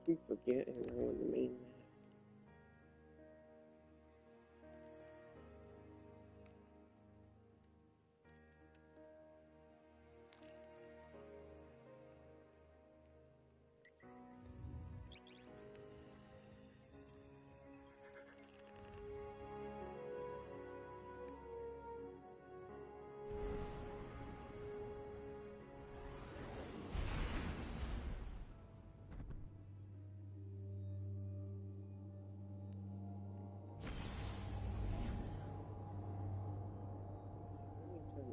keep forgetting I want to mean that. Let me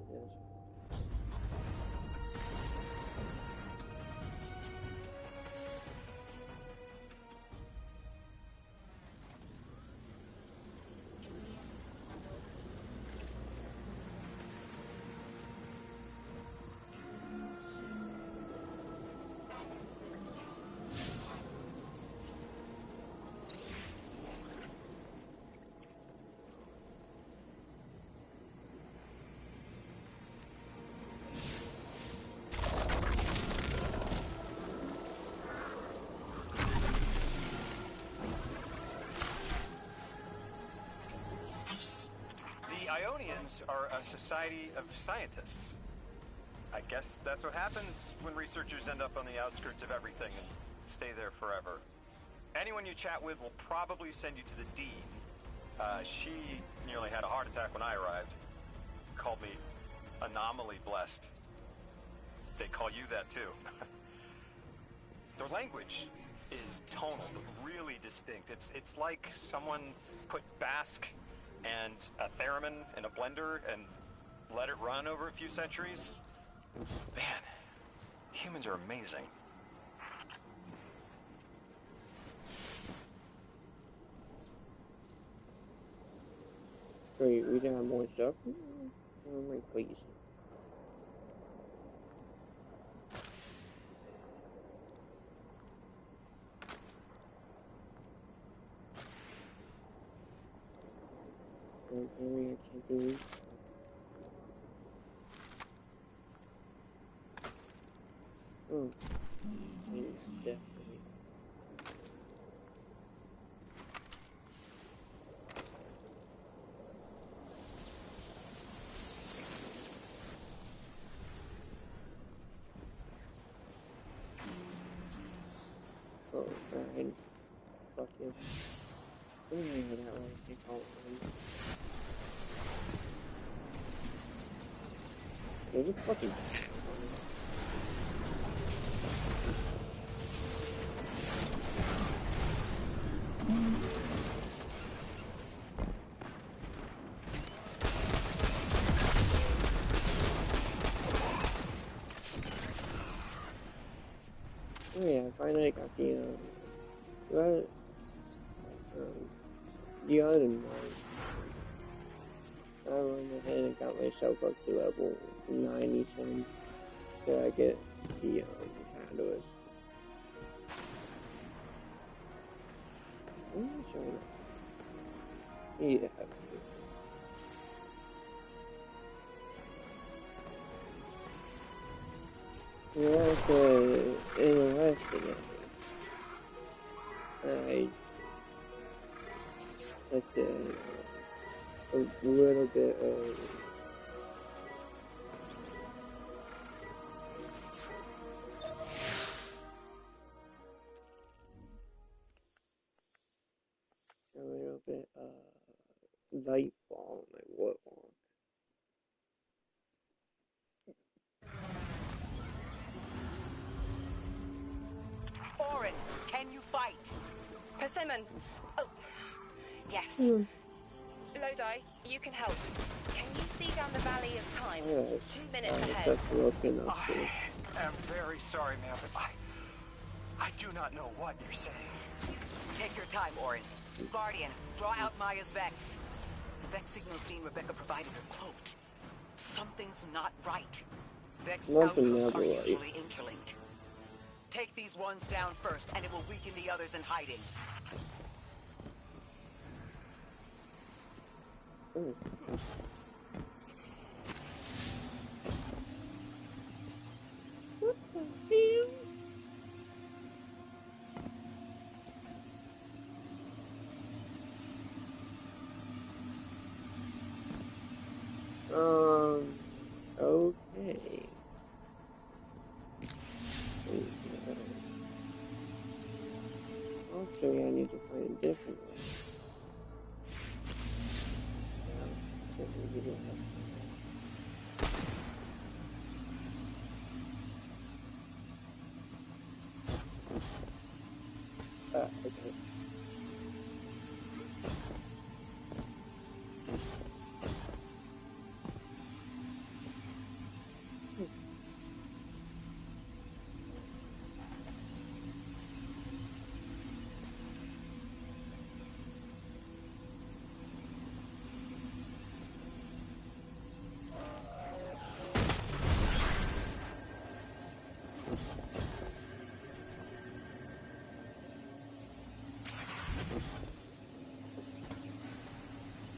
turn this. The Ionians are a society of scientists. I guess that's what happens when researchers end up on the outskirts of everything and stay there forever. Anyone you chat with will probably send you to the Dean. She nearly had a heart attack when I arrived. Called me anomaly blessed. They call you that too. Their language is tonal, but really distinct. It's like someone put Basque and a theremin in a blender and let it run over a few centuries. Man, humans are amazing. Wait, we got more stuff? Or am I crazy? Don't worry, I can't do it. Oh, yes, definitely. Oh, fine. Fuck you. Oh, that way I can't call it. There's a fucking cat. Oh yeah, I finally got the other one. I went ahead and got myself up to level 97 so I get the catalyst. Yeah. You're also interested in it. I like a little bit of light ball in my warlock. Orin, can you fight? Persimmon. Oh, yes. Lodi, you can help. Can you see down the Valley of Time? Yes. 2 minutes ahead. That's looking up to. I am very sorry, ma'am, but I do not know what you're saying. Take your time, Orin. Guardian, draw out Maya's Vex. The Vex signals Dean Rebecca provided are cloaked. Something's not right. Vex outposts are usually interlinked. Take these ones down first, and it will weaken the others in hiding. What the hell? Eventually, I need to find a different one. Okay.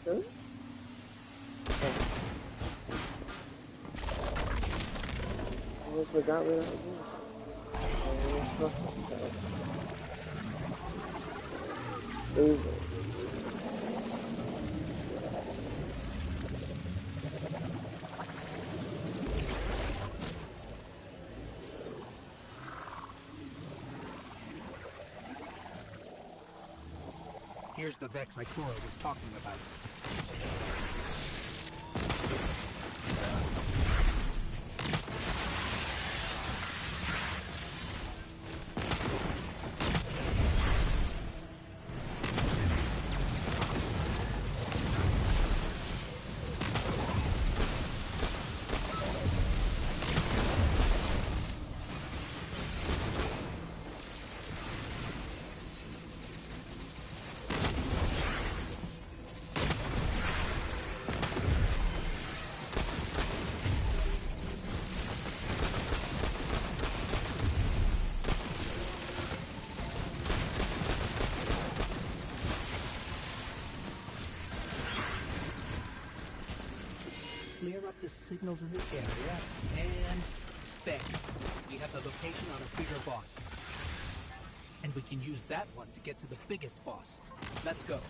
Huh? I forgot what I was doing. Over. Here's the Vex Ikora was talking about. Clear up the signals in the area, and bang! We have the location on a bigger boss. And we can use that one to get to the biggest boss. Let's go.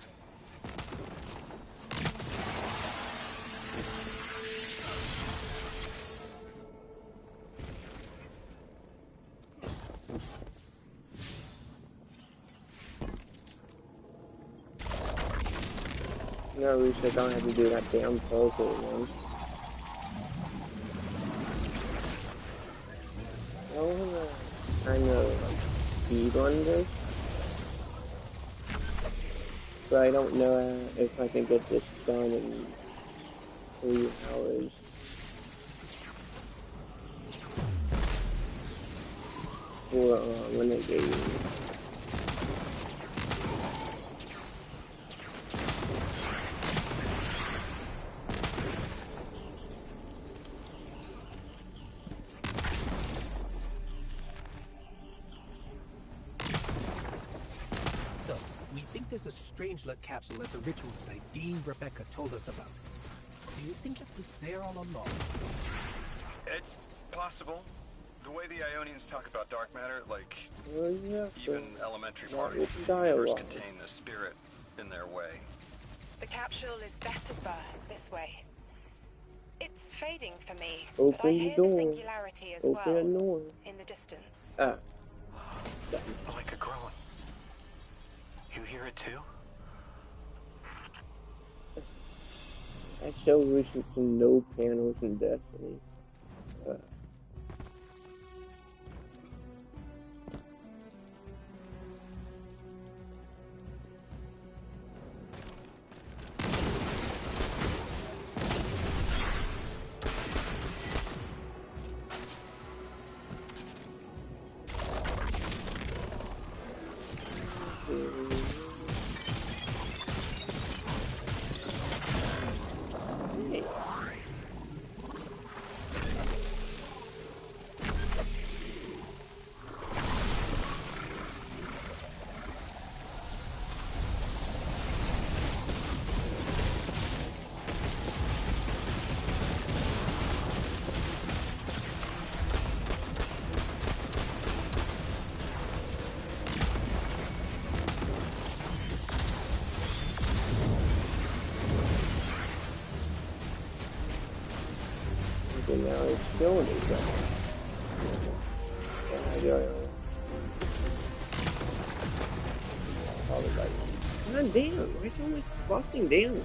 No, we should don't have to do that damn puzzle again. I wanna kind of like speed run this, but I don't know if I can get this done in 3 hours. For Renegade. There's a Strangelet capsule at the ritual site Dean Rebecca told us about. Do you think it was there all along? It's possible. The way the Ionians talk about dark matter, like even elementary particles contain the spirit in their way. The capsule is better this way. It's fading for me, Open but I hear the the door. singularity as Open well the door. in the distance. Like a growing. You hear it too? I so wish it's no panels in Destiny. And now it's killing each other. Yeah. God damn, why so much fucking damage?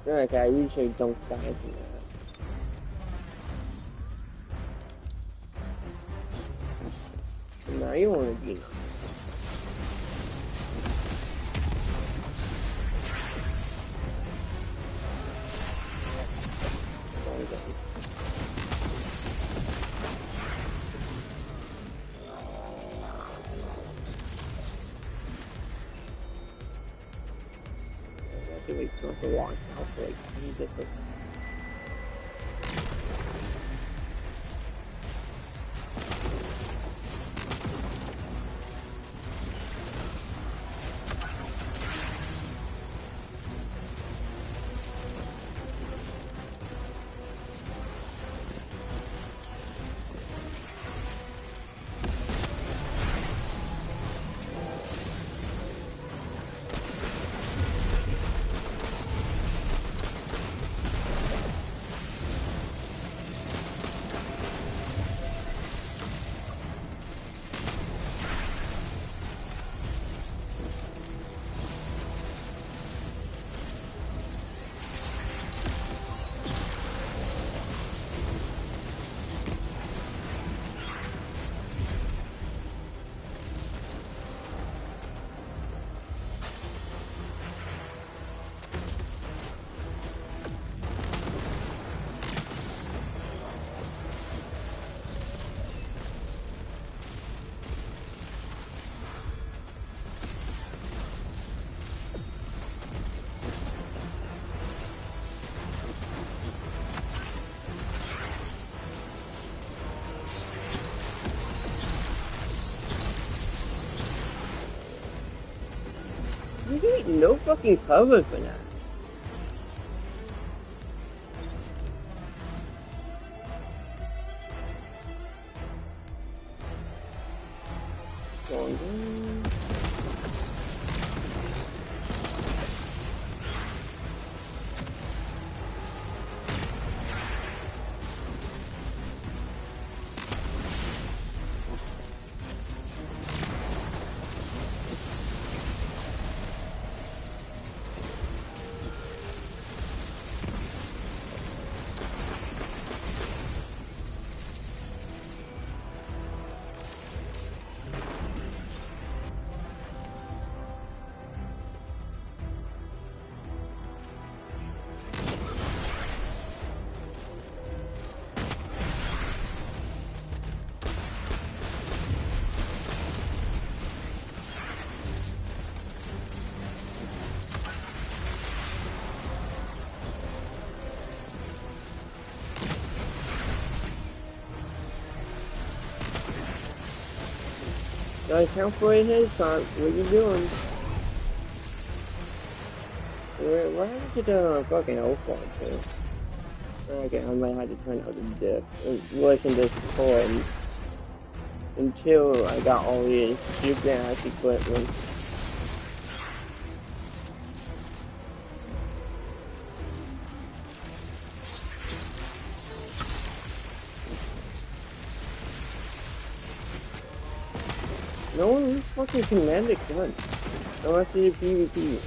Okay, I usually don't die from that. Now you want to be nice. Wait for the launch out for like 10 different. You get no fucking cover for that. Going down. Guys, count for a headshot. What you doing? Where happened to the fucking O-Fog too? Okay, I might have to turn out the dip. It wasn't this fun until I got all the super ass equipment. No one was fucking commanded gun. Unless it's PvP.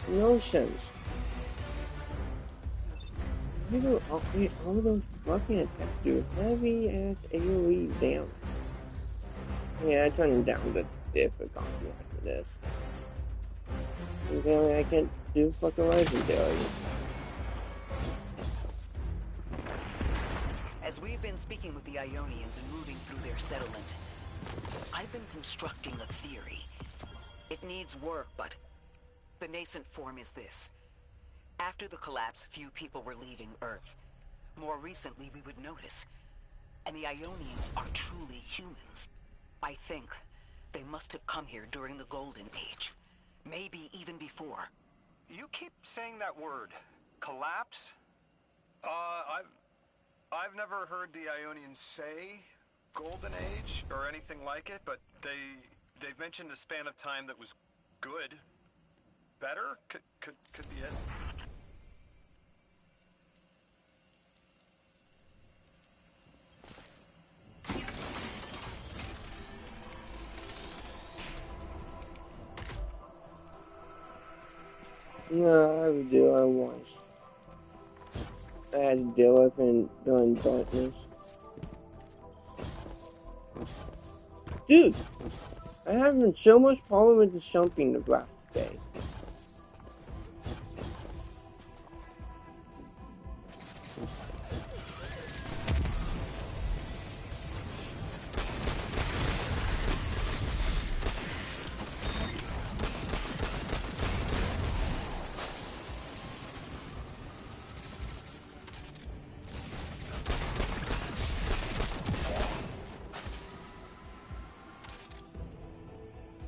No sense. Why do all those fucking attacks do heavy ass AoE damage? Yeah, I turned down the difficulty after this. Apparently I can't do fucking legendary. As we've been speaking with the Ionians and moving through their settlement, I've been constructing a theory. It needs work, but the nascent form is this. After the collapse, few people were leaving Earth. More recently, we would notice. And the Ionians are truly humans. I think they must have come here during the Golden Age. Maybe even before. You keep saying that word, collapse? I've never heard the Ionians say Golden Age or anything like it, but they've mentioned a span of time that was good. Better? Could be it. No, I would do it once. I had to deal with it during darkness. Dude, I having so much problem with the jumping the last day.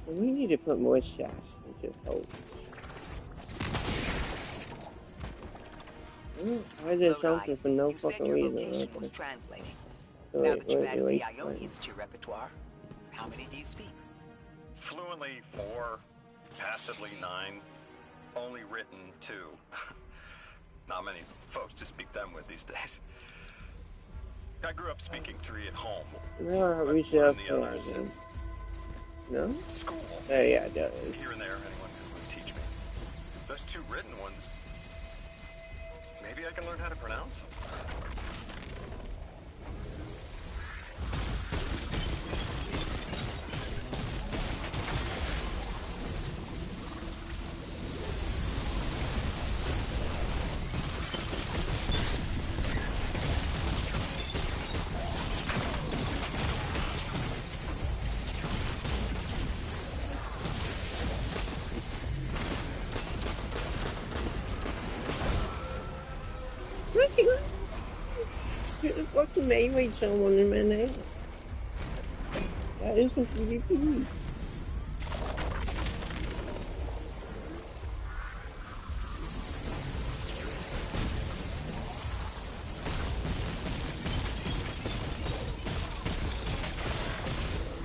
We need to put more shots into hope. I did something for no fucking reason. You said your location was translating. So Now that you've added the Ionians to your repertoire, how many do you speak? Fluently 4, passively 9, only written 2. Not many folks to speak them with these days. I grew up speaking 3 at home. No, we should have the others. No? School. Oh yeah, it does. Here and there, anyone could teach me. Those 2 written ones, maybe I can learn how to pronounce them. Fucking Mayway someone in my name. That isn't PvP.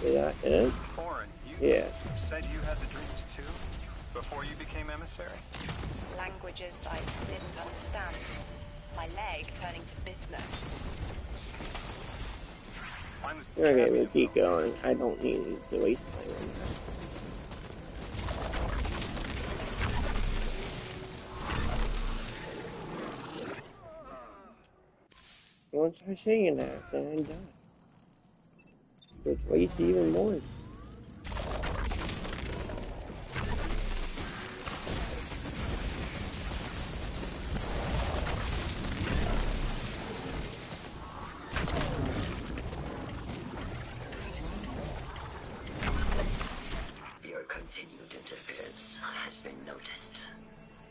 Yeah, it? Orin, you said you had the dreams too? Before you became emissary? Languages I didn't understand. My leg turning to bismuth. Okay, we'll keep going. I don't need to waste time on that. Once I say that, then I'm done. Which wastes even more.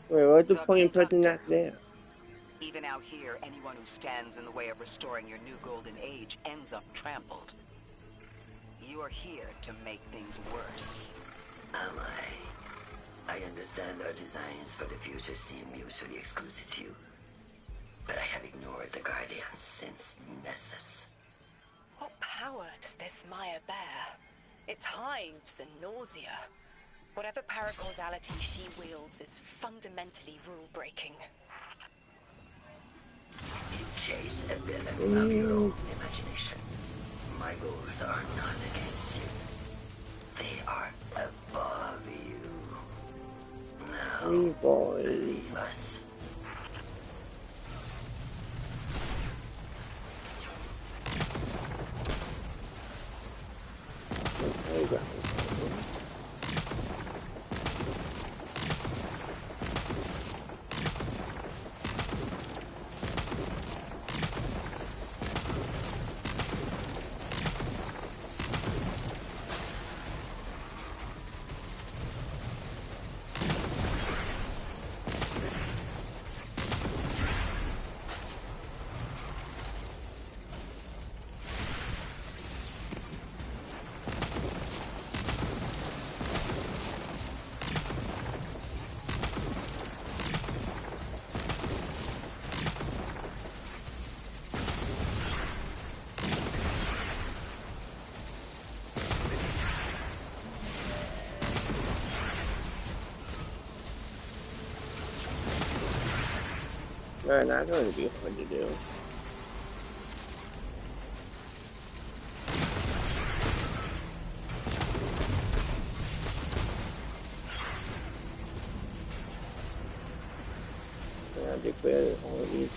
Wait, what's the point in putting that there? Even out here, anyone who stands in the way of restoring your new golden age ends up trampled. You are here to make things worse. Am I? I understand our designs for the future seem mutually exclusive to you. But I have ignored the Guardians since Nessus. What power does this Maya bear? It's hives and nausea. Whatever paracausality she wields is fundamentally rule-breaking. You chase a villain of your own imagination. My goals are not against you. They are above you. Now, leave us. They're not going to be hard to do. I have to clear all of these.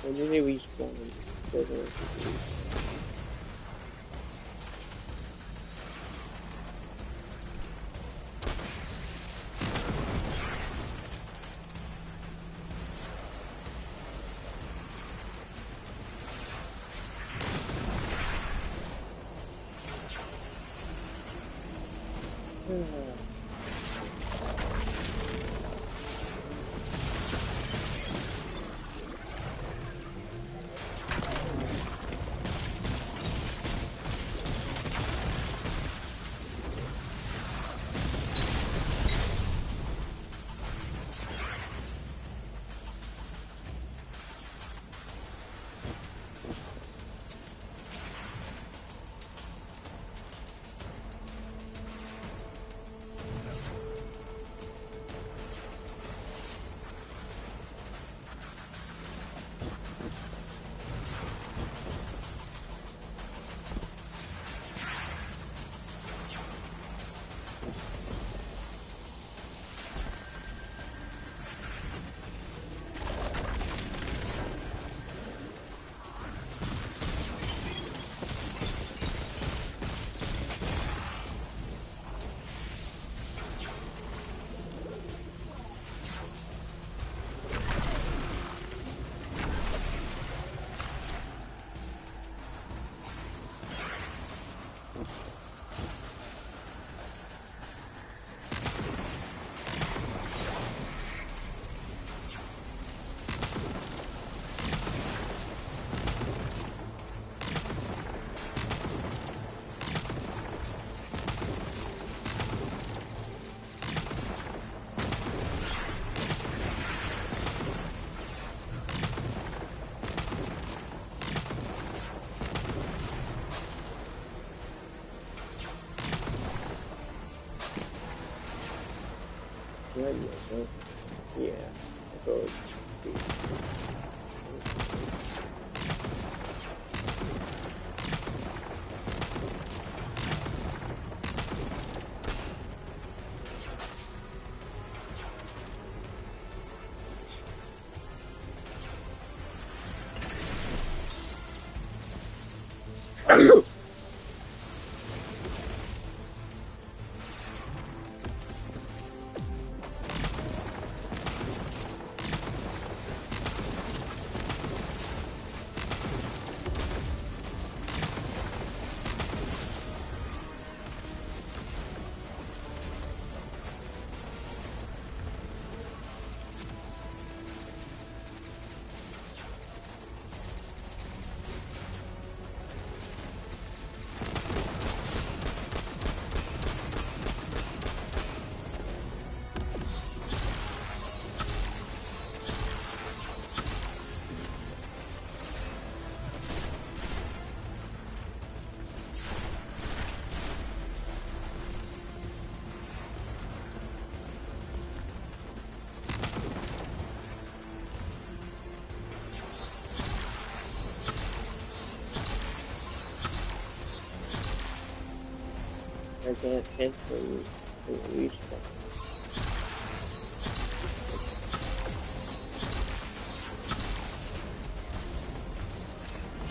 When do they respawn? Yeah, so I can't hit them in the respawn.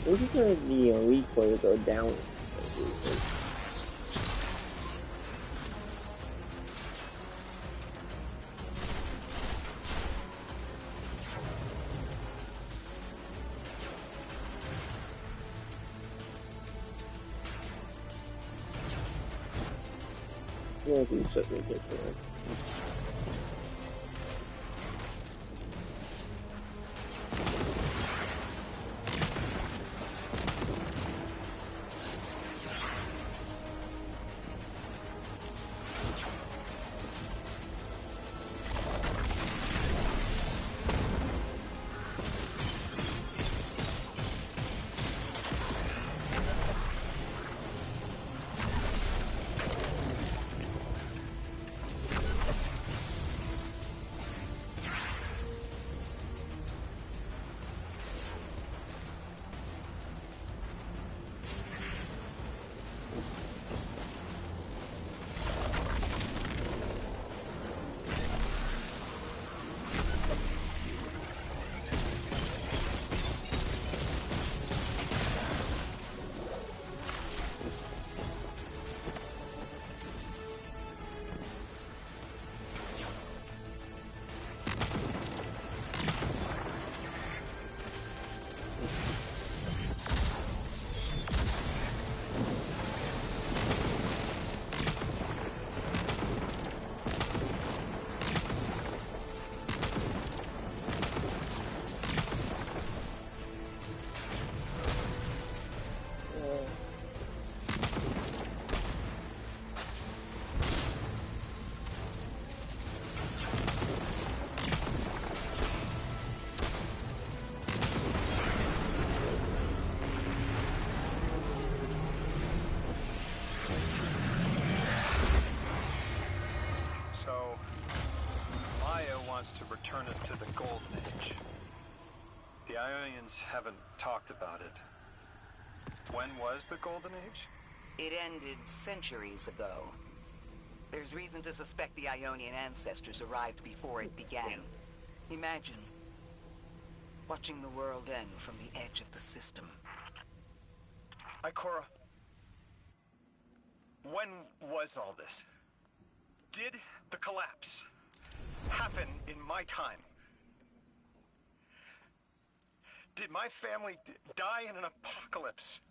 This is gonna be a recoil go down. Yeah, we certainly get to it. Ionians haven't talked about it. When was the Golden Age? It ended centuries ago. There's reason to suspect the Ionian ancestors arrived before it began. Imagine watching the world end from the edge of the system. Ikora, when was all this? Did the collapse happen in my time? Did my family die in an apocalypse?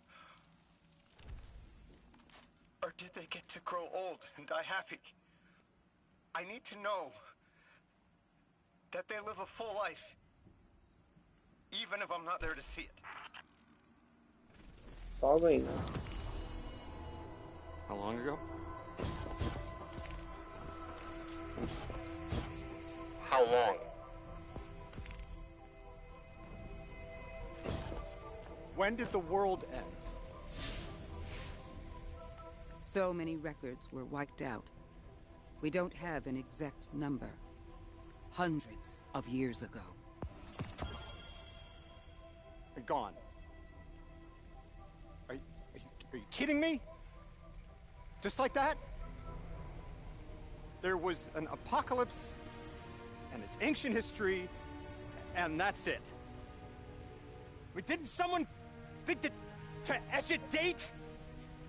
Or did they get to grow old and die happy? I need to know that they live a full life, even if I'm not there to see it. Probably not. How long ago? How long? When did the world end? So many records were wiped out. We don't have an exact number. Hundreds of years ago. They're gone. Are you kidding me? Just like that? There was an apocalypse, and it's ancient history, and that's it. I mean, didn't someone think to etch a date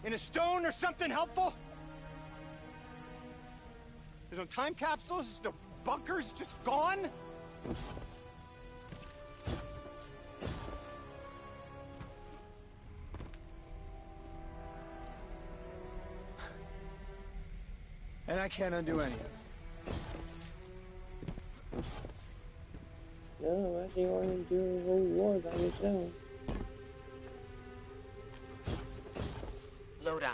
in a stone or something helpful? There's no time capsules, no bunkers, just gone? And I can't undo any of it. No, I think you want to do a whole war by yourself. Lodi.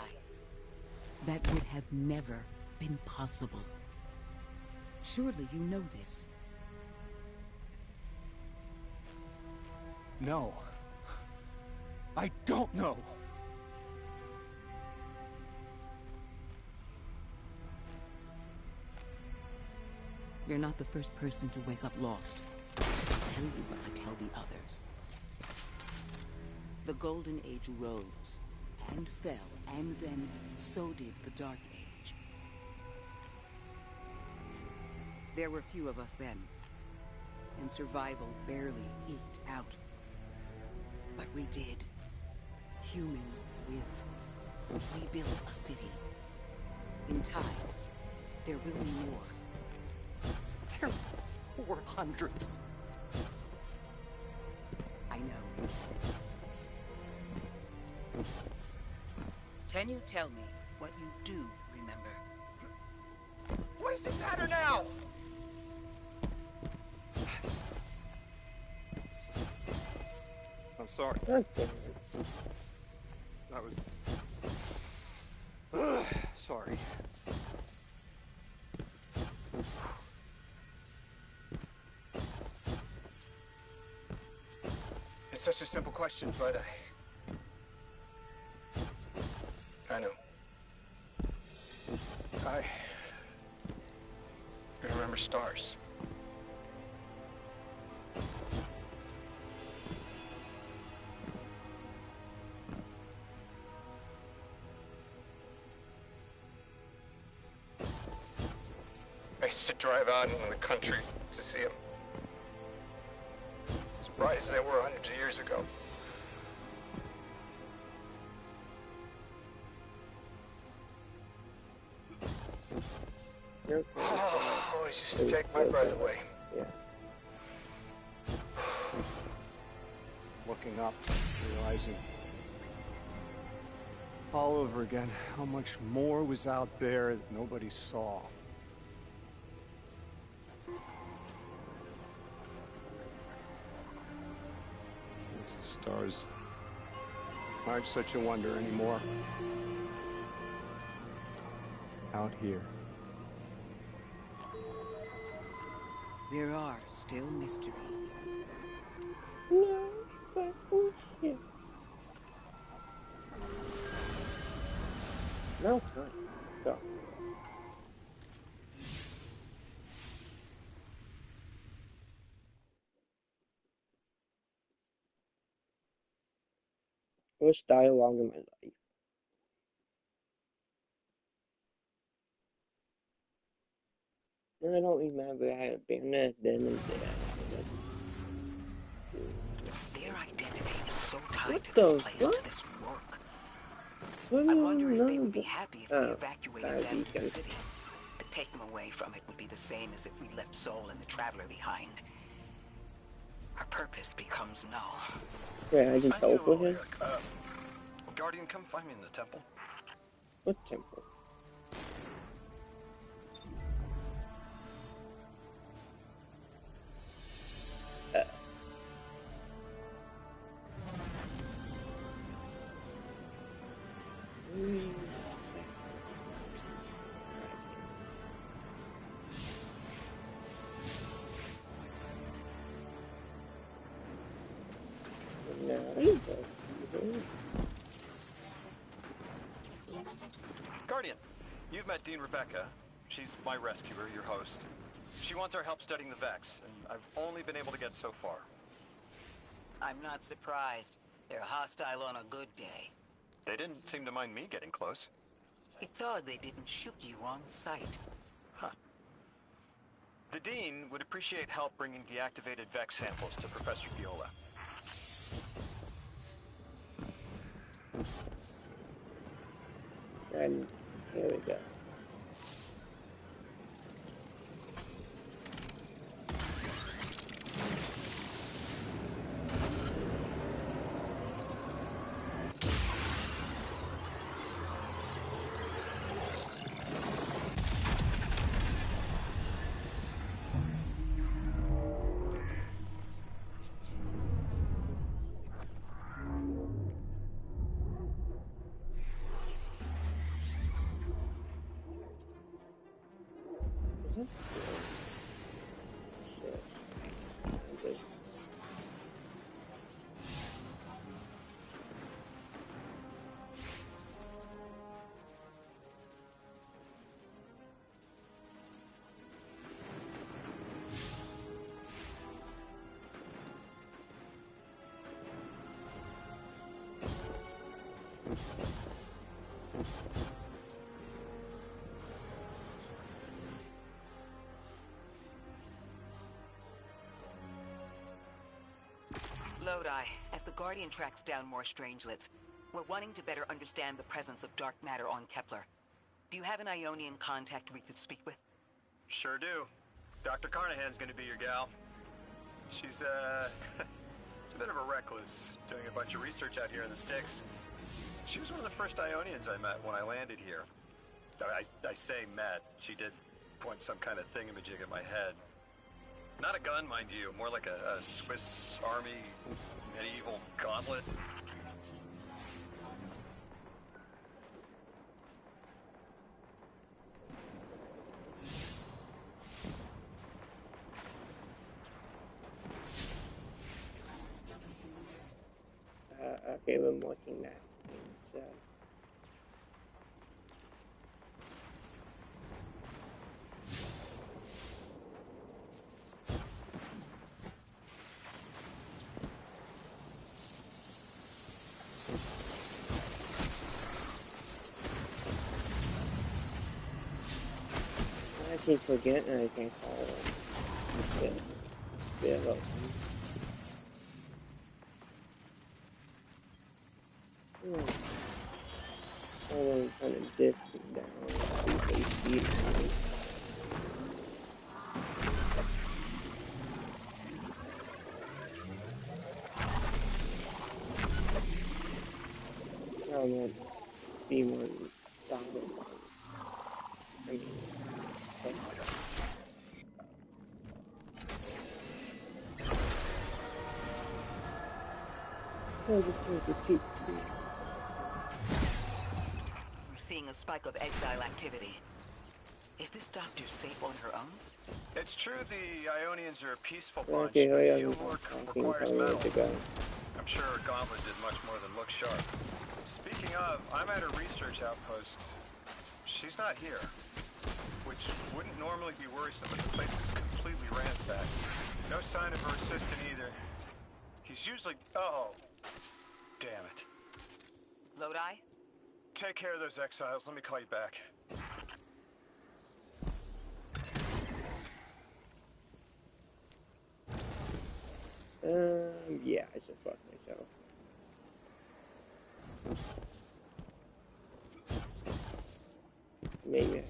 That would have never been possible. Surely you know this. No. I don't know. You're not the first person to wake up lost. I'll tell you what I tell the others. The Golden Age rose, and fell, and then so did the Dark Age. There were few of us then, and survival barely eked out. But we did. Humans live. We built a city. In time, there will be more. There were hundreds. I know. Can you tell me what you do remember? What does it matter now? I'm sorry. Okay. That was... sorry. It's such a simple question, but I know. I remember stars. I used to drive out into the country to see them. As bright as they were hundreds of years ago. Oh, always used to take my breath away. Yeah. Looking up, realizing all over again how much more was out there that nobody saw. The stars aren't such a wonder anymore. Out here. There are still mysteries. No, but bullshit. No time. Go. Worst dialogue in my life. I don't remember I had been there then and there. Their identity is so tied to this place, to this work. I wonder if they would be happy if we evacuated them to the city. To take them away from it would be the same as if we left Soul and the Traveler behind. Our purpose becomes null. Yeah, I can teleport him. Guardian, come find me in the temple. What temple? Guardian, you've met Dean Rebecca. She's my rescuer, your host. She wants our help studying the Vex, and I've only been able to get so far. I'm not surprised. They're hostile on a good day. They didn't seem to mind me getting close. It's odd they didn't shoot you on sight. Huh. The Dean would appreciate help bringing deactivated Vex samples to Professor Viola. And here we go. Lodi, as the Guardian tracks down more Strangelets, we're wanting to better understand the presence of dark matter on Kepler. Do you have an Ionian contact we could speak with? Sure do. Dr. Carnahan's gonna be your gal. She's, she's a bit of a recluse, doing a bunch of research out here in the sticks. She was one of the first Ionians I met when I landed here. I say met. She did point some kind of thingamajig at my head. Not a gun, mind you, more like a Swiss Army medieval gauntlet. Okay, we're watching that. I keep forgetting I can't call him. Yeah, look. I'm kind of dip down. I'm gonna be one down. I mean, We're seeing a spike of exile activity. Is this doctor safe on her own? It's true the Ionians are a peaceful bunch, okay, but field work requires metal. Go. I'm sure her gauntlet did much more than look sharp. Speaking of, I'm at a research outpost. She's not here, which wouldn't normally be worrisome, but the place is completely ransacked. No sign of her assistant either. He's usually... Oh, damn it. Lodi? Take care of those exiles. Let me call you back. Yeah, I should fuck myself. Maybe I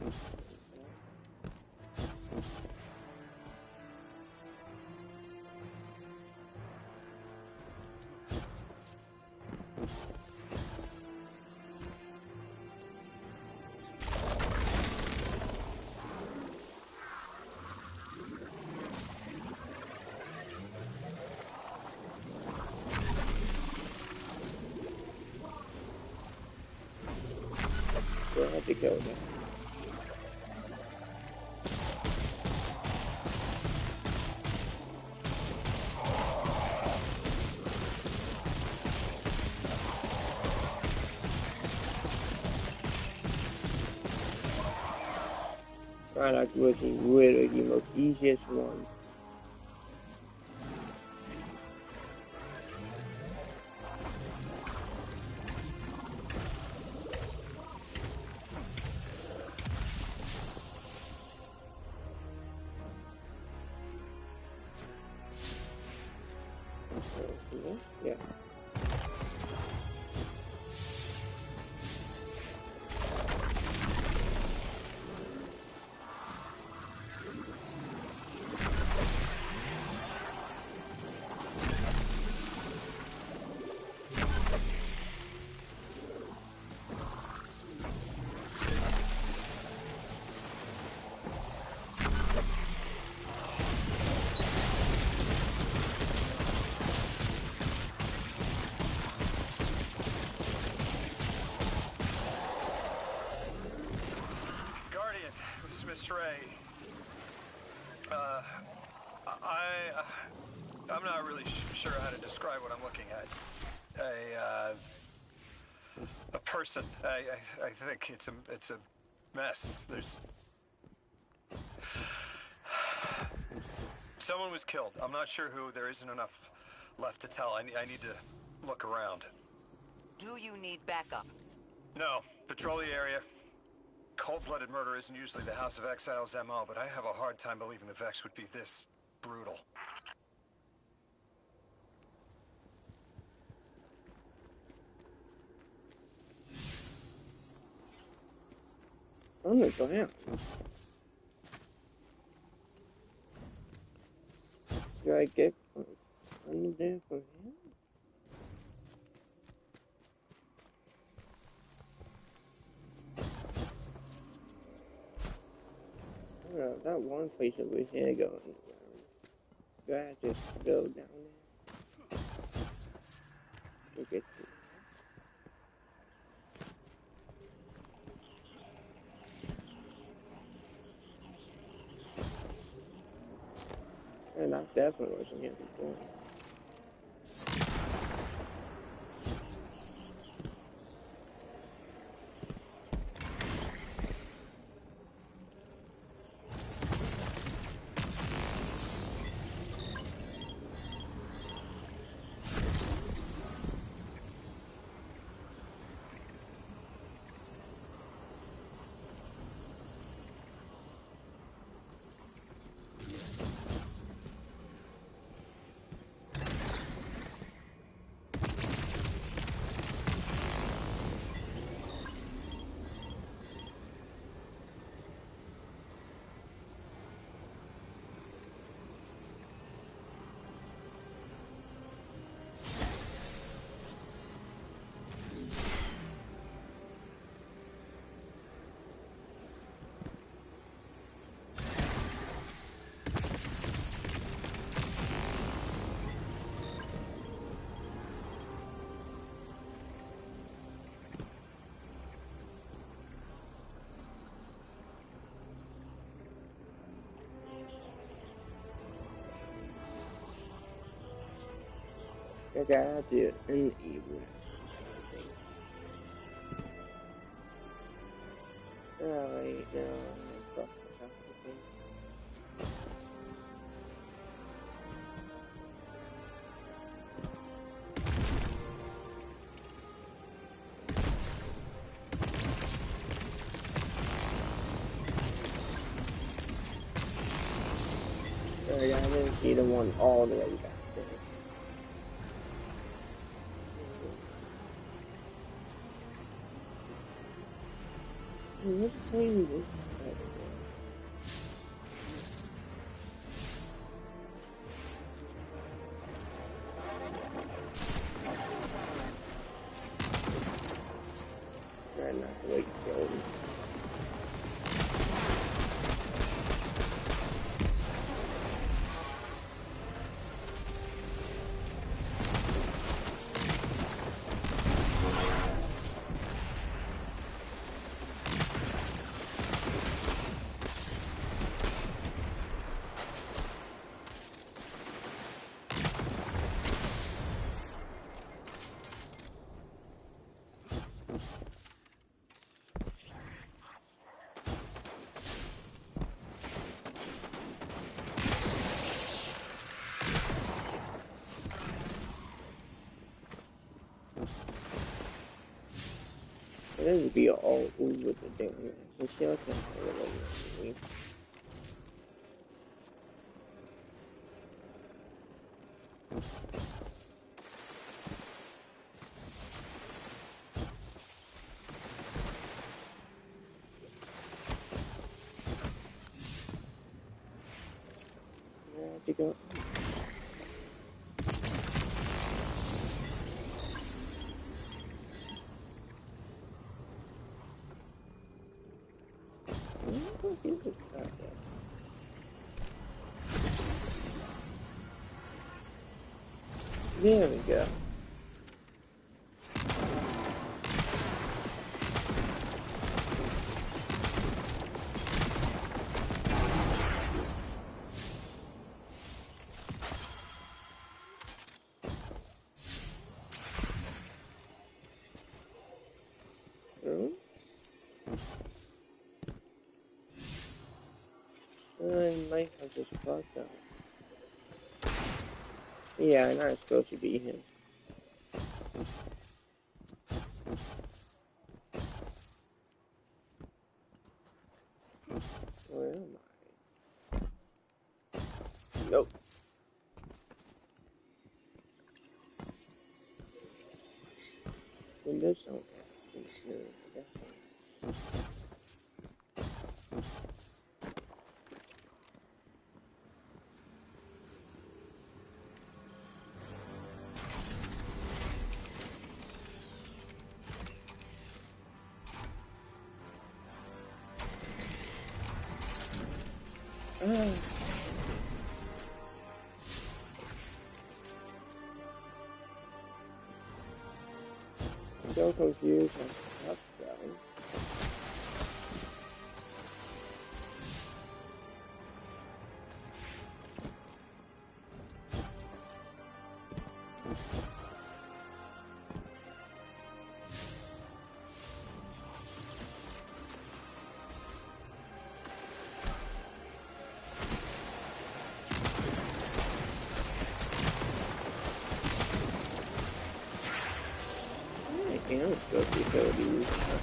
will have to go now. Product looking really the most easiest one. Yeah. I'm not really sure how to describe what I'm looking at. A person. I think it's a mess. There's someone was killed. I'm not sure who. There isn't enough left to tell. I need to look around. Do you need backup? No. Patrol the area. Cold-blooded murder isn't usually the House of Exiles' MO, but I have a hard time believing the Vex would be this brutal. On the ground. Do I get under there from him? Well, that one place that we had going around. Do I have to go down there? To get to and I definitely wasn't here before. I gotta do an evil. Oh wait, no, I fucked myself again. Yeah, I didn't see the one all the way back there. Let's clean this side again. Try not to wait till this would be all over the damn and shit. I can't find it over me. Where to go? There we go. I might have just fucked up. Yeah, and I'm supposed to be him. Where am I? Nope. Windows don't have things new. That's fine. So confused on the outside. I am supposed to be able to use that.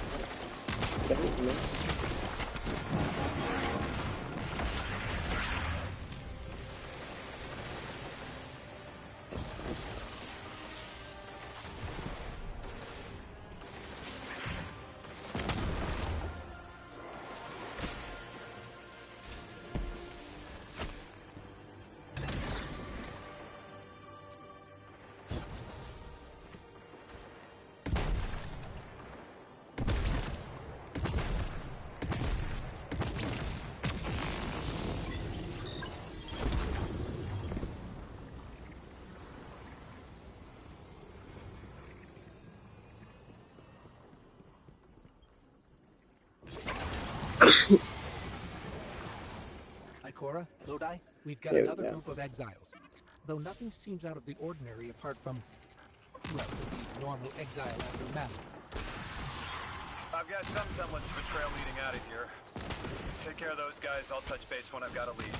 Don't know. Ikora, Lodi, we've got another group of exiles. Though nothing seems out of the ordinary apart from, well, the normal exile after battle. I've got some semblance of a trail leading out of here. Take care of those guys. I'll touch base when I've got a lead.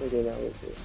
Okay, that was it.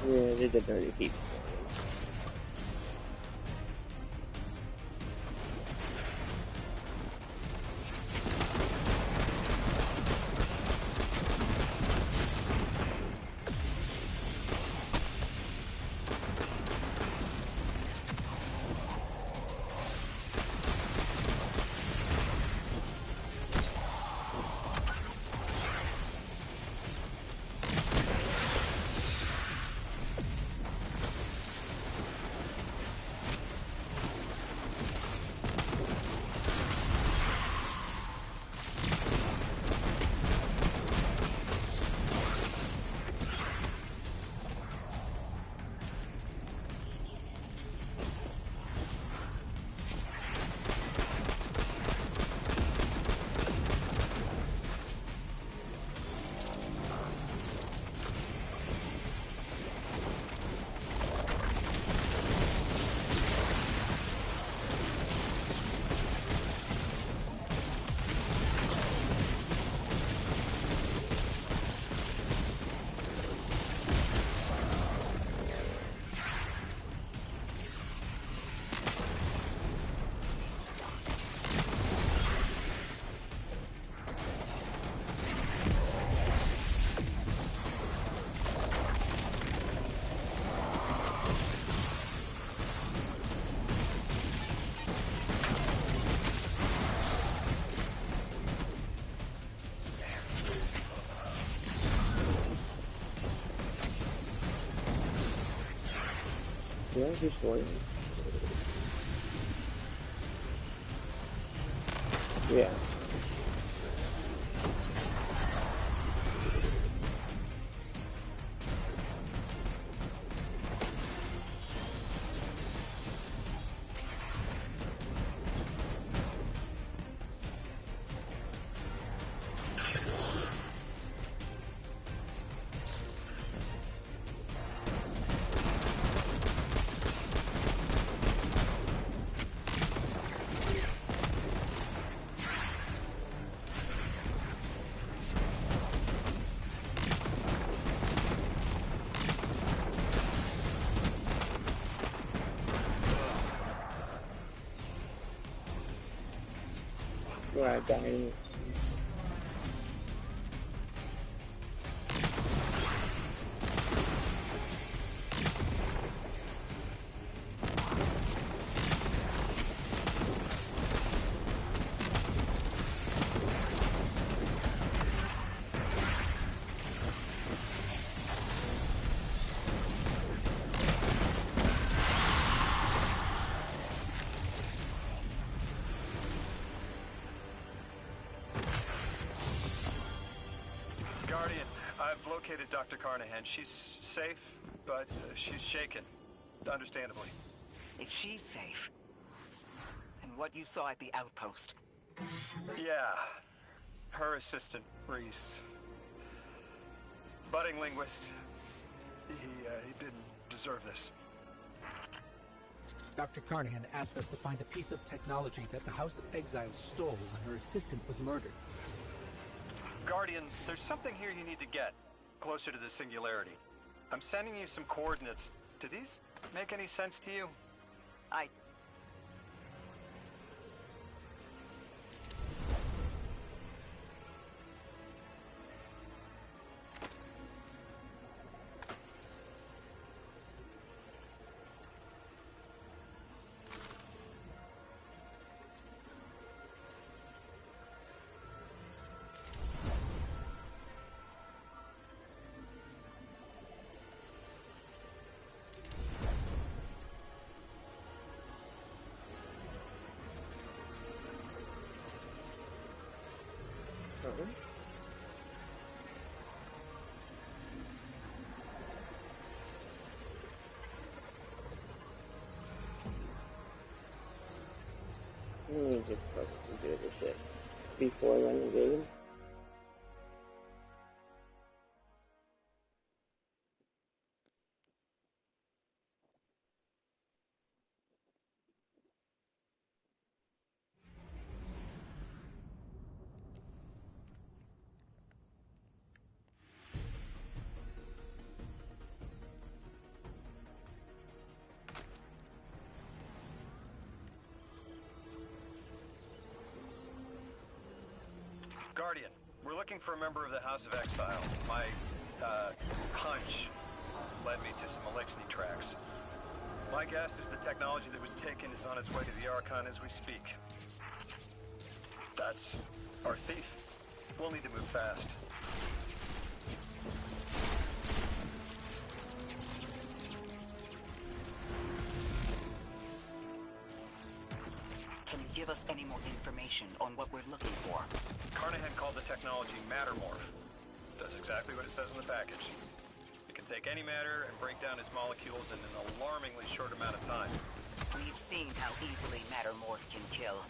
Yeah, they did dirty people. Yeah, just one. Yeah. Right, dying. Guardian, I've located Dr. Carnahan. She's safe, but she's shaken. Understandably. If she's safe, then what you saw at the outpost. Yeah. Her assistant, Reese. Budding linguist. He didn't deserve this. Dr. Carnahan asked us to find a piece of technology that the House of Exiles stole when her assistant was murdered. Guardian, there's something here you need to get, closer to the singularity. I'm sending you some coordinates. Do these make any sense to you? Let me just fucking do this shit before renegading. Guardian, we're looking for a member of the House of Exile. My, hunch led me to some Elixni tracks. My guess is the technology that was taken is on its way to the Archon as we speak. That's our thief. We'll need to move fast. Can you give us any more information on what we're looking for? Carnahan called the technology Mattermorph. Does exactly what it says in the package. It can take any matter and break down its molecules in an alarmingly short amount of time. We've seen how easily Mattermorph can kill.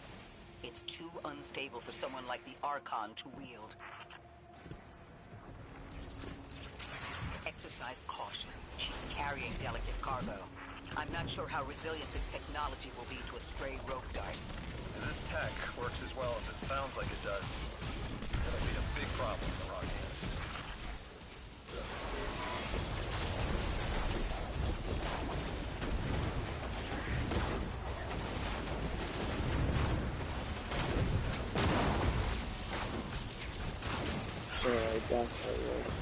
It's too unstable for someone like the Archon to wield. Exercise caution. She's carrying delicate cargo. I'm not sure how resilient this technology will be to a stray rope dart. If this tech works as well as it sounds like it does, it'll be a big problem in the wrong hands. That's how it works.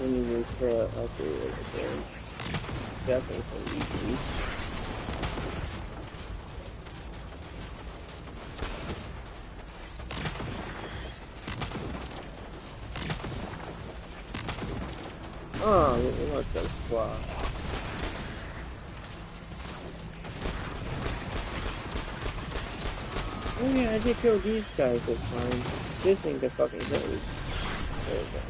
When you move for a upgrade again, definitely some easy. Oh, what the fuck? Oh yeah, I did kill these guys this time. This thing could fucking hit me. There we go.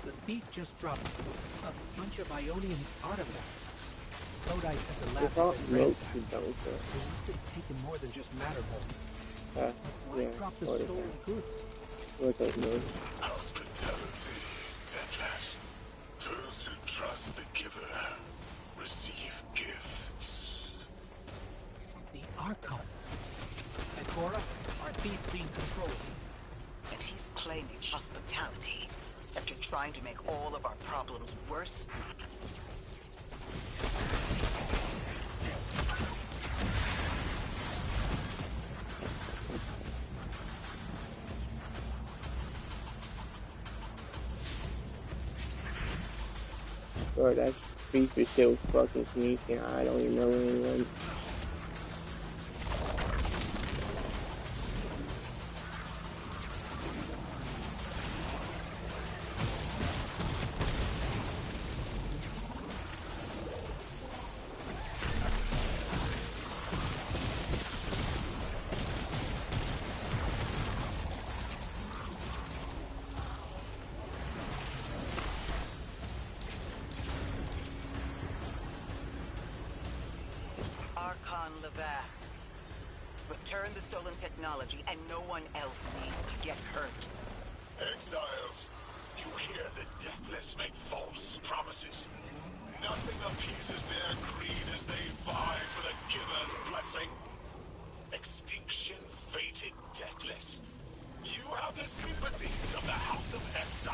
The thief just dropped a bunch of Ionian artifacts. Lodi said the lab It's all had been notes ransacked. you don't They must have taken more than just Mattermorph. Why yeah, drop the what is stolen that? goods? What's those notes? Hospitality, Deathlash. Those who trust the giver receive gifts. The Archon. Ikora, our thief being controlled. And he's claiming hospitality after trying to make all of our problems worse. Bro, that thief is still fucking sneaking. I don't even know anyone. Archon Levas. Return the stolen technology and no one else needs to get hurt. Exiles, you hear the Deathless make false promises. Nothing appeases their greed as they vie for the giver's blessing. Extinction fated Deathless. You have the sympathies of the House of Exile.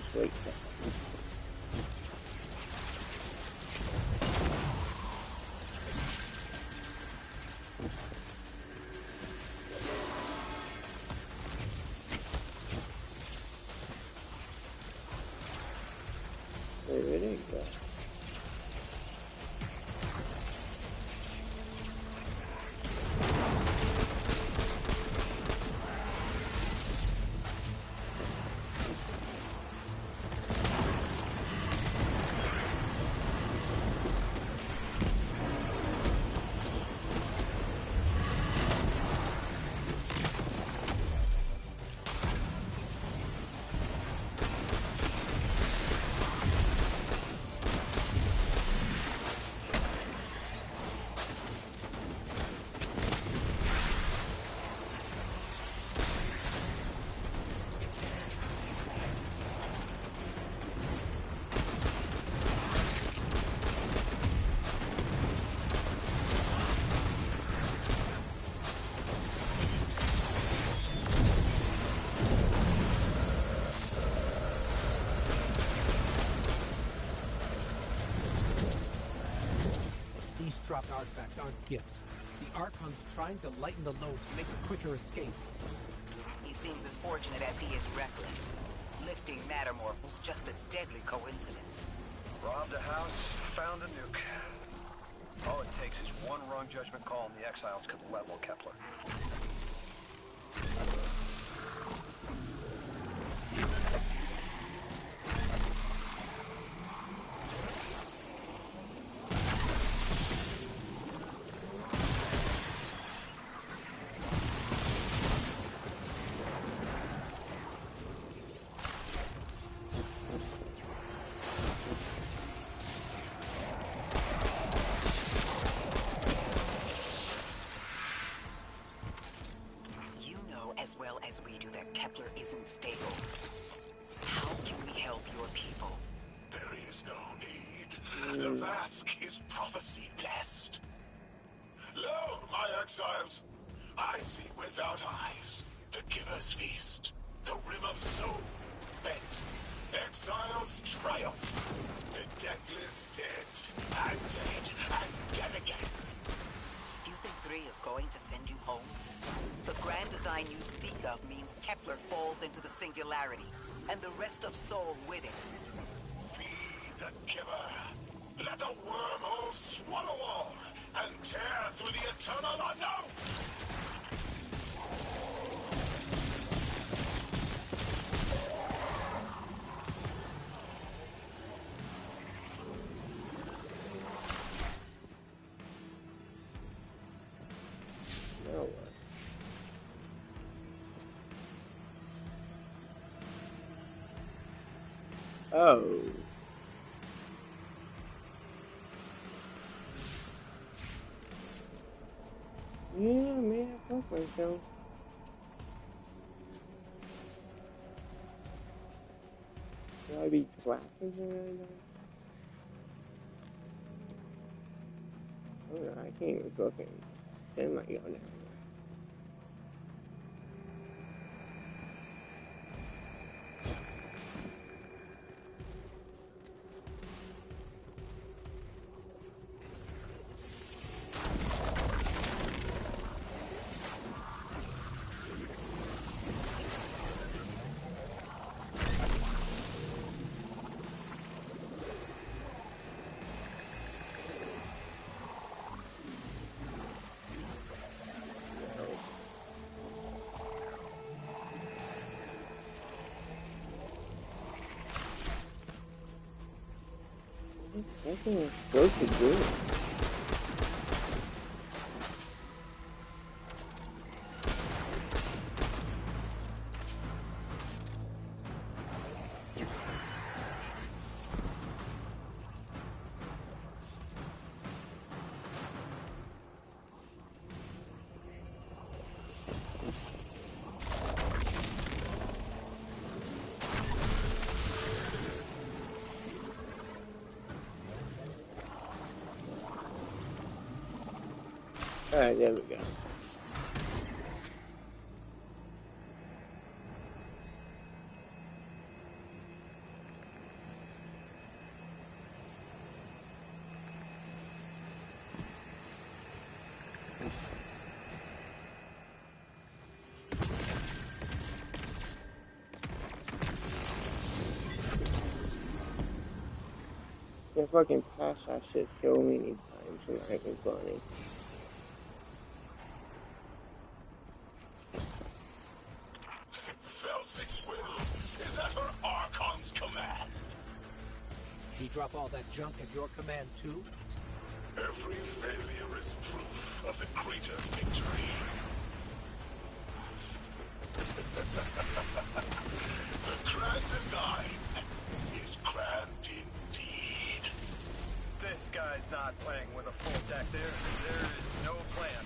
straight. Where did it go? Dropped artifacts aren't gifts. The Archon's trying to lighten the load to make a quicker escape. He seems as fortunate as he is reckless. Lifting Mattermorph was just a deadly coincidence. Robbed a house, found a nuke. All it takes is one wrong judgment call and the Exiles could level Kepler. As well as we do that Kepler isn't stable. How can we help your people? There is no need. The Vask is prophecy blessed. Lo, my exiles, I see without eyes the Giver's feast. The rim of soul bent. Exiles triumph. The deathless dead, and dead, and dead again. You think 3 is going to send you home? The grand design you speak of means Kepler falls into the singularity, and the rest of Sol with it. Feed the Giver. Let the wormhole swallow all, and tear through the eternal unknown! Oh. Yeah, man, I fuck myself. Should I be clapping right now? Oh, no, I can't even fucking. That might go now. I think I'm supposed to do it. Alright, there we go. fucking passed that shit so many times. I'm not even funny. Felsik's will is at her Archon's command. He drop all that junk at your command too? Every failure is proof of the greater victory. The grand design is grand indeed. This guy's not playing with a full deck. There is no plan.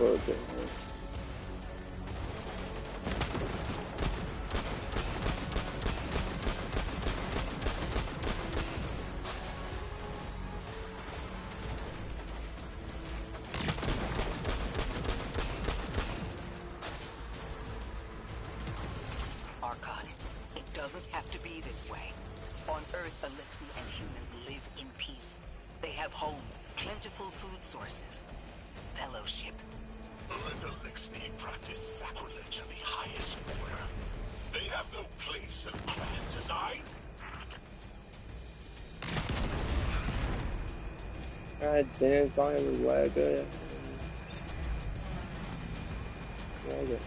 Okay. Archon, it doesn't have to be this way. On Earth, Eliksni and humans live in peace. They have homes, plentiful food sources, fellowship. The Eliksni practice sacrilege of the highest order. They have no place of grand design. God damn, finally lag it. Lag it.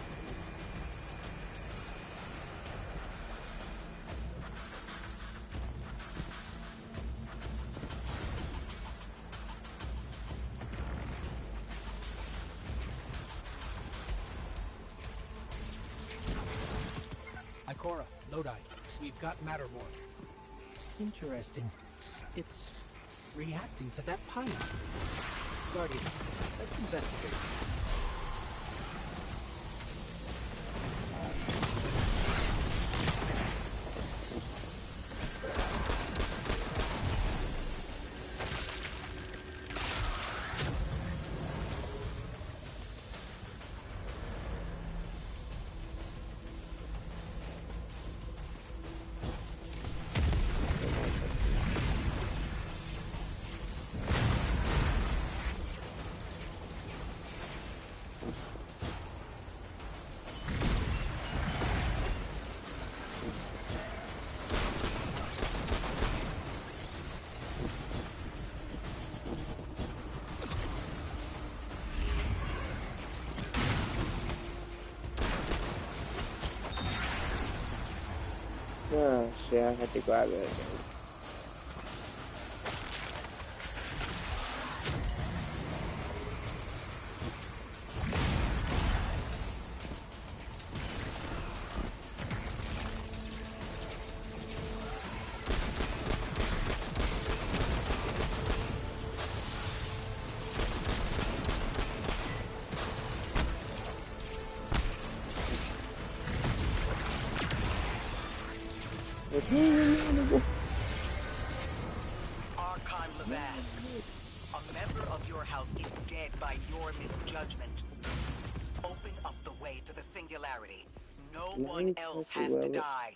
Ikora, Lodi, we've got Mattermore. Interesting. It's reacting to that pile. Guardian, let's investigate. Oh shit, I had to grab it. Archon Levast, a member of your house is dead by your misjudgment. Open up the way to the Singularity. No one else has to die.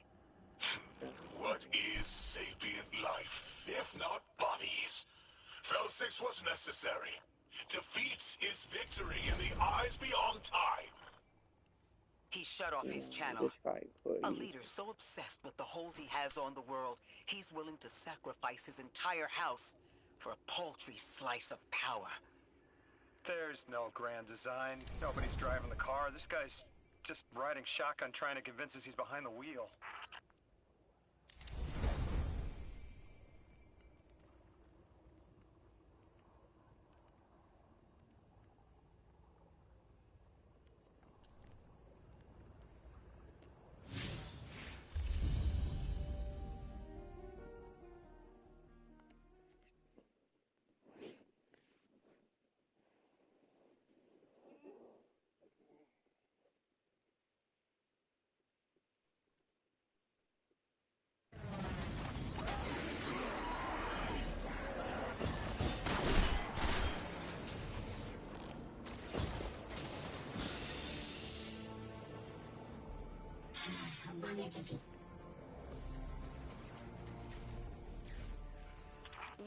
What is sapient life, if not bodies? Felsix was necessary. Defeat is victory in the eyes beyond time. He shut off his channel. A leader so obsessed with the hold he has on the world, he's willing to sacrifice his entire house for a paltry slice of power. There's no grand design. Nobody's driving the car. This guy's just riding shotgun trying to convince us he's behind the wheel.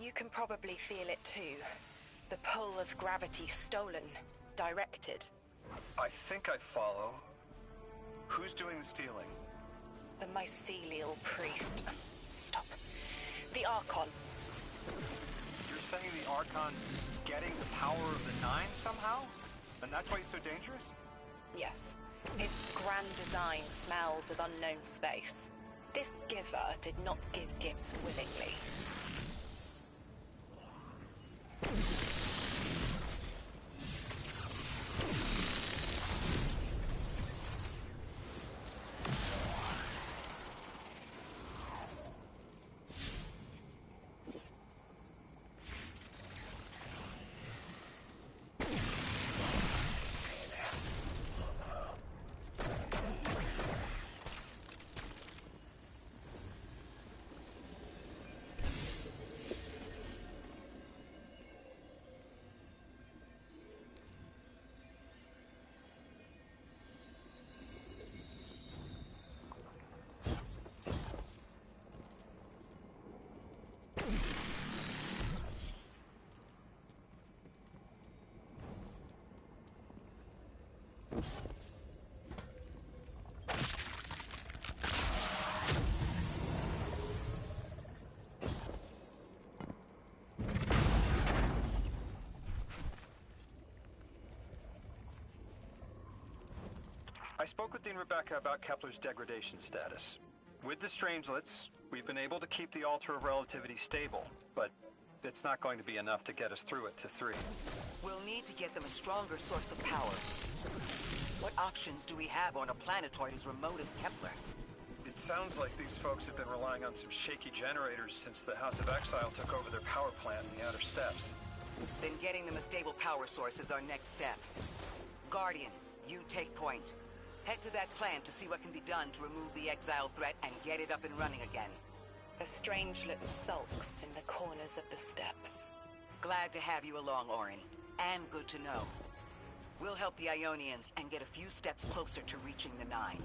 You can probably feel it too. The pull of gravity stolen, directed. I think I follow. Who's doing the stealing? The mycelial priest. Stop. The Archon. You're saying the Archon getting the power of the Nine somehow? And that's why he's so dangerous? Yes. His grand design smells of unknown space. This giver did not give gifts willingly. I spoke with Dean Rebecca about Kepler's degradation status. With the Strangelets, we've been able to keep the Altar of Relativity stable, but it's not going to be enough to get us through it to 3. We'll need to get them a stronger source of power. What options do we have on a planetoid as remote as Kepler? It sounds like these folks have been relying on some shaky generators since the House of Exile took over their power plant in the Outer Steppes. Then getting them a stable power source is our next step. Guardian, you take point. Head to that plant to see what can be done to remove the Exile threat and get it up and running again. The Strangelet sulks in the corners of the steppes. Glad to have you along, Orin. And good to know. We'll help the Ionians and get a few steps closer to reaching the Nine.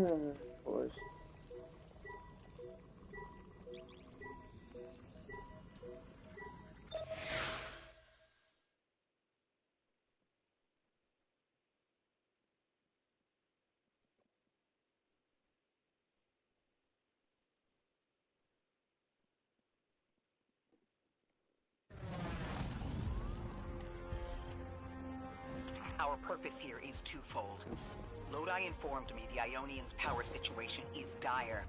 Of course. Our purpose here is twofold. Lodi informed me the Ionians' power situation is dire.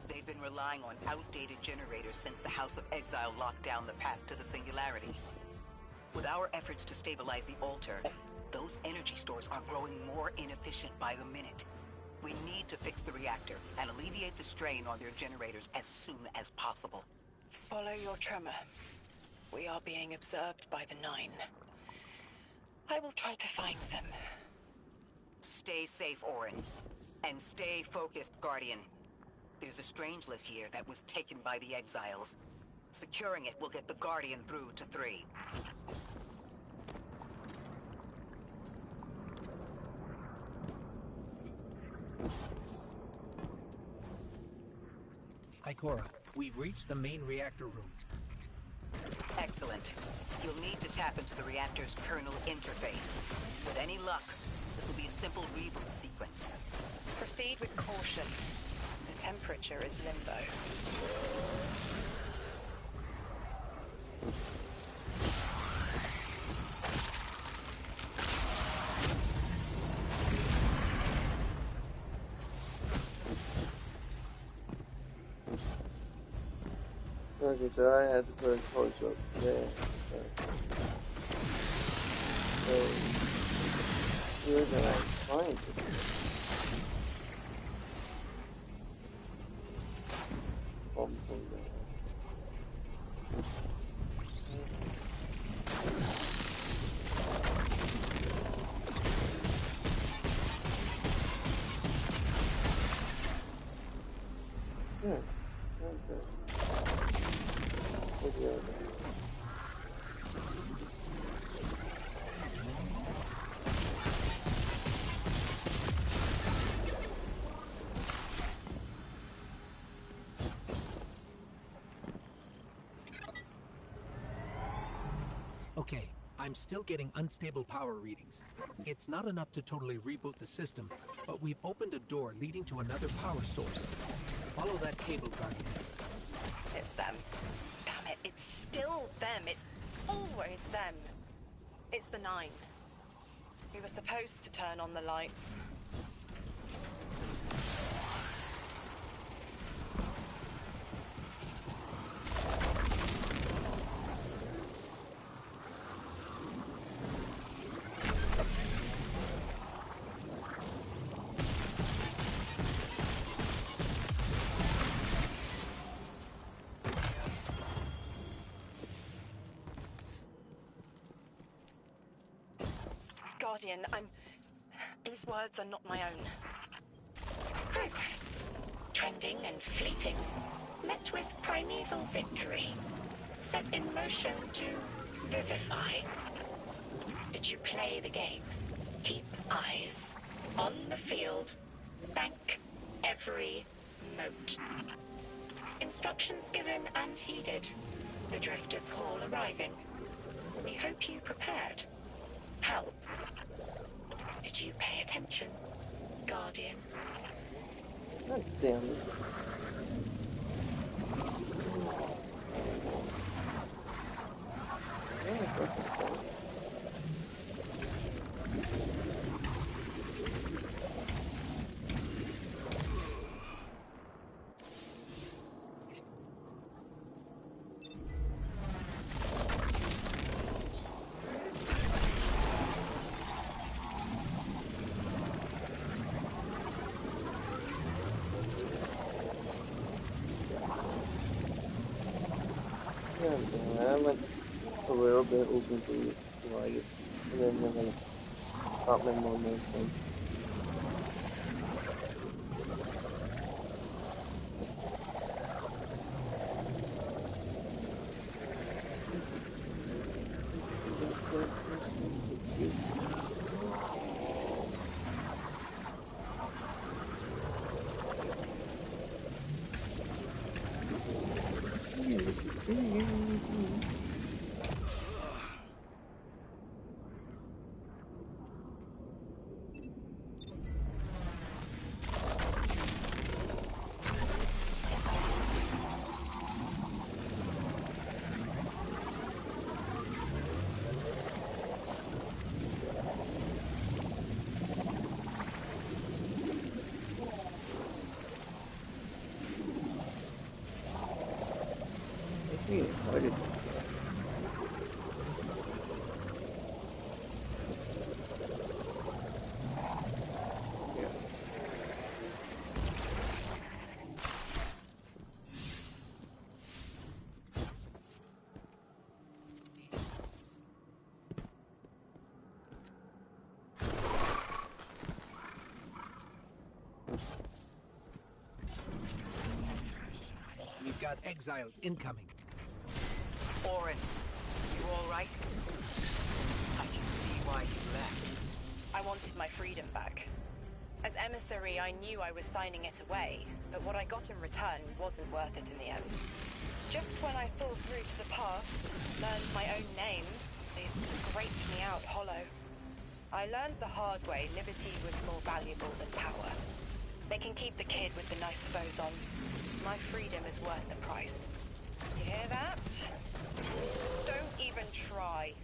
They've been relying on outdated generators since the House of Exile locked down the path to the Singularity. With our efforts to stabilize the altar, those energy stores are growing more inefficient by the minute. We need to fix the reactor and alleviate the strain on their generators as soon as possible. Swallow your tremor. We are being observed by the Nine. I will try to find them. Stay safe, Orin. And stay focused, Guardian. There's a Strangelet here that was taken by the Exiles. Securing it will get the Guardian through to 3. Ikora, we've reached the main reactor room. Excellent. You'll need to tap into the reactor's kernel interface. With any luck, this will be a simple reboot sequence. Proceed with caution. The temperature is limbo. Okay, so I had to put a close up there. So, where can I find it? Yeah, okay. Okay, I'm still getting unstable power readings. It's not enough to totally reboot the system, but we've opened a door leading to another power source. Follow that cable, Guardian. It's them. Damn it, it's still them. It's always them. It's the 9. We were supposed to turn on the lights. Guardian, these words are not my own. Progress. Trending and fleeting. Met with primeval victory. Set in motion to vivify. Did you play the game? Keep eyes on the field. Bank every mote. Instructions given and heeded. The Drifters Hall arriving. We hope you prepared. Help. Did you pay attention, Guardian? God damn it. I'm like a little bit open to like it, and then I'm gonna pop my momentum. What is We've got exiles incoming. Orin, you all right? I can see why you left. I wanted my freedom back. As emissary, I knew I was signing it away, but what I got in return wasn't worth it in the end. Just when I saw through to the past, learned my own names, they scraped me out hollow. I learned the hard way liberty was more valuable than power. They can keep the kid with the nice bosons. My freedom is worth the price. You hear that? Don't even try.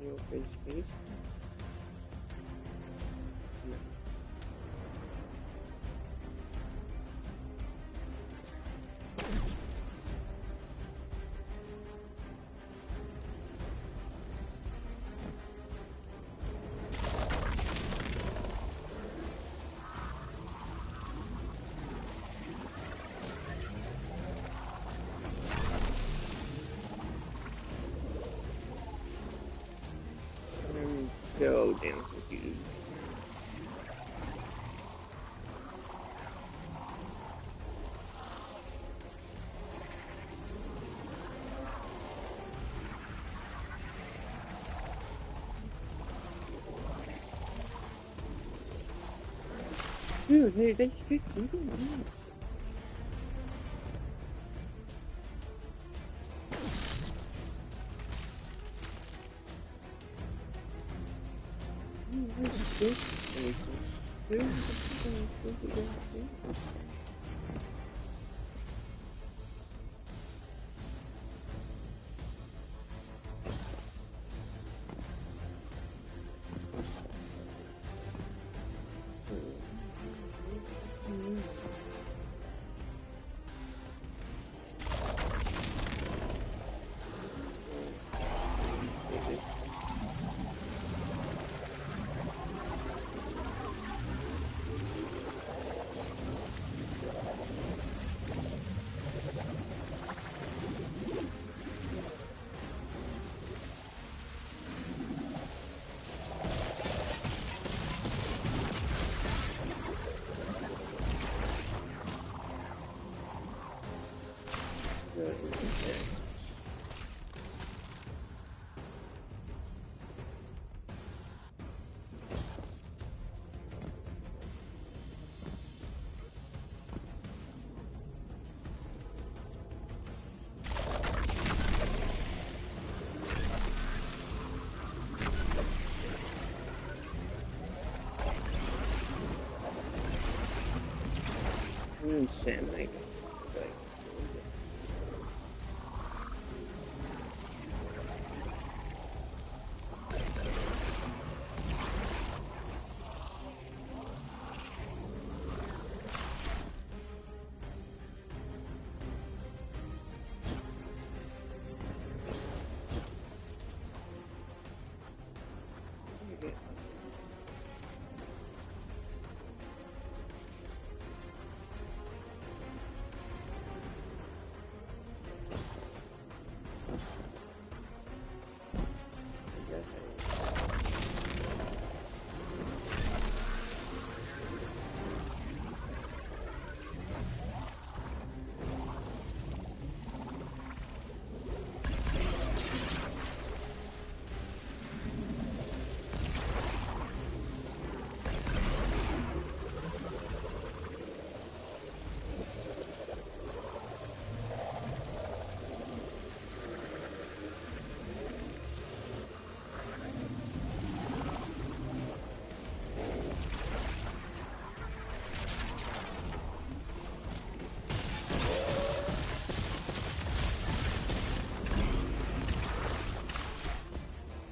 Open space. No. So damn confused. Dude, they keep eating meat. Sam, like.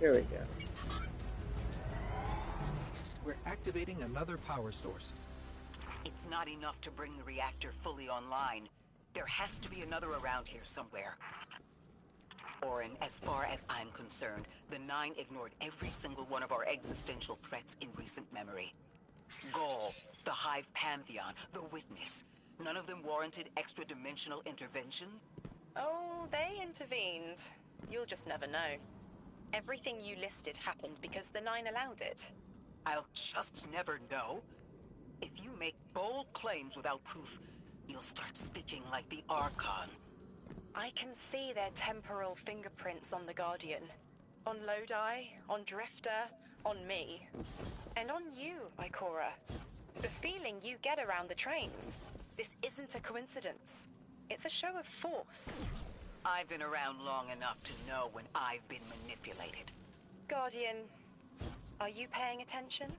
Here we go. We're activating another power source. It's not enough to bring the reactor fully online. There has to be another around here somewhere. Orin, as far as I'm concerned, the Nine ignored every single one of our existential threats in recent memory. Gaul, the Hive Pantheon, the Witness. None of them warranted extra-dimensional intervention? Oh, they intervened. You'll just never know. Everything you listed happened because the Nine allowed it. I'll just never know. If you make bold claims without proof, you'll start speaking like the Archon. I can see their temporal fingerprints on the Guardian. On Lodi, on Drifter, on me. And on you, Ikora. The feeling you get around the trains. This isn't a coincidence. It's a show of force. I've been around long enough to know when I've been manipulated. Guardian, are you paying attention?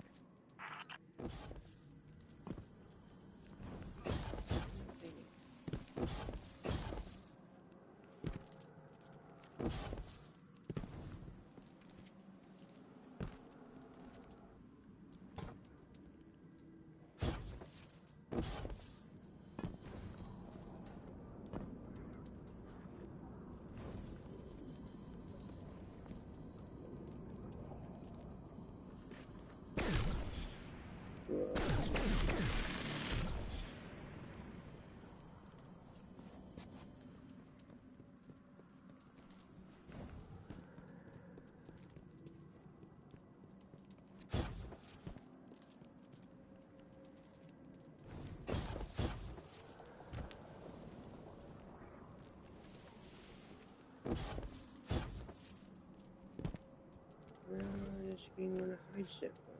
This screen wanna hide shit for me.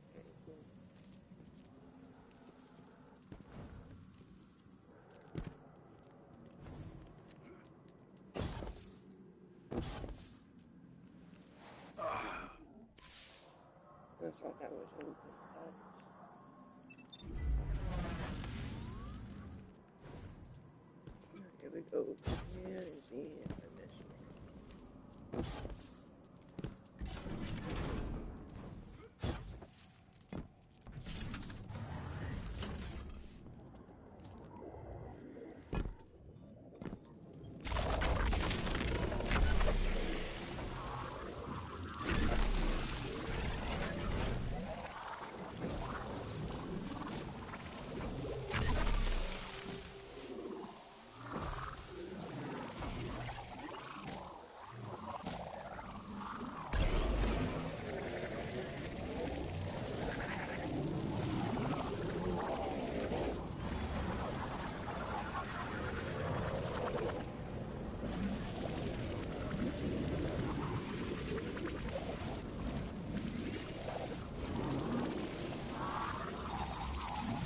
Okay, cool. I thought that was open. Here we go. Here is the infamous one.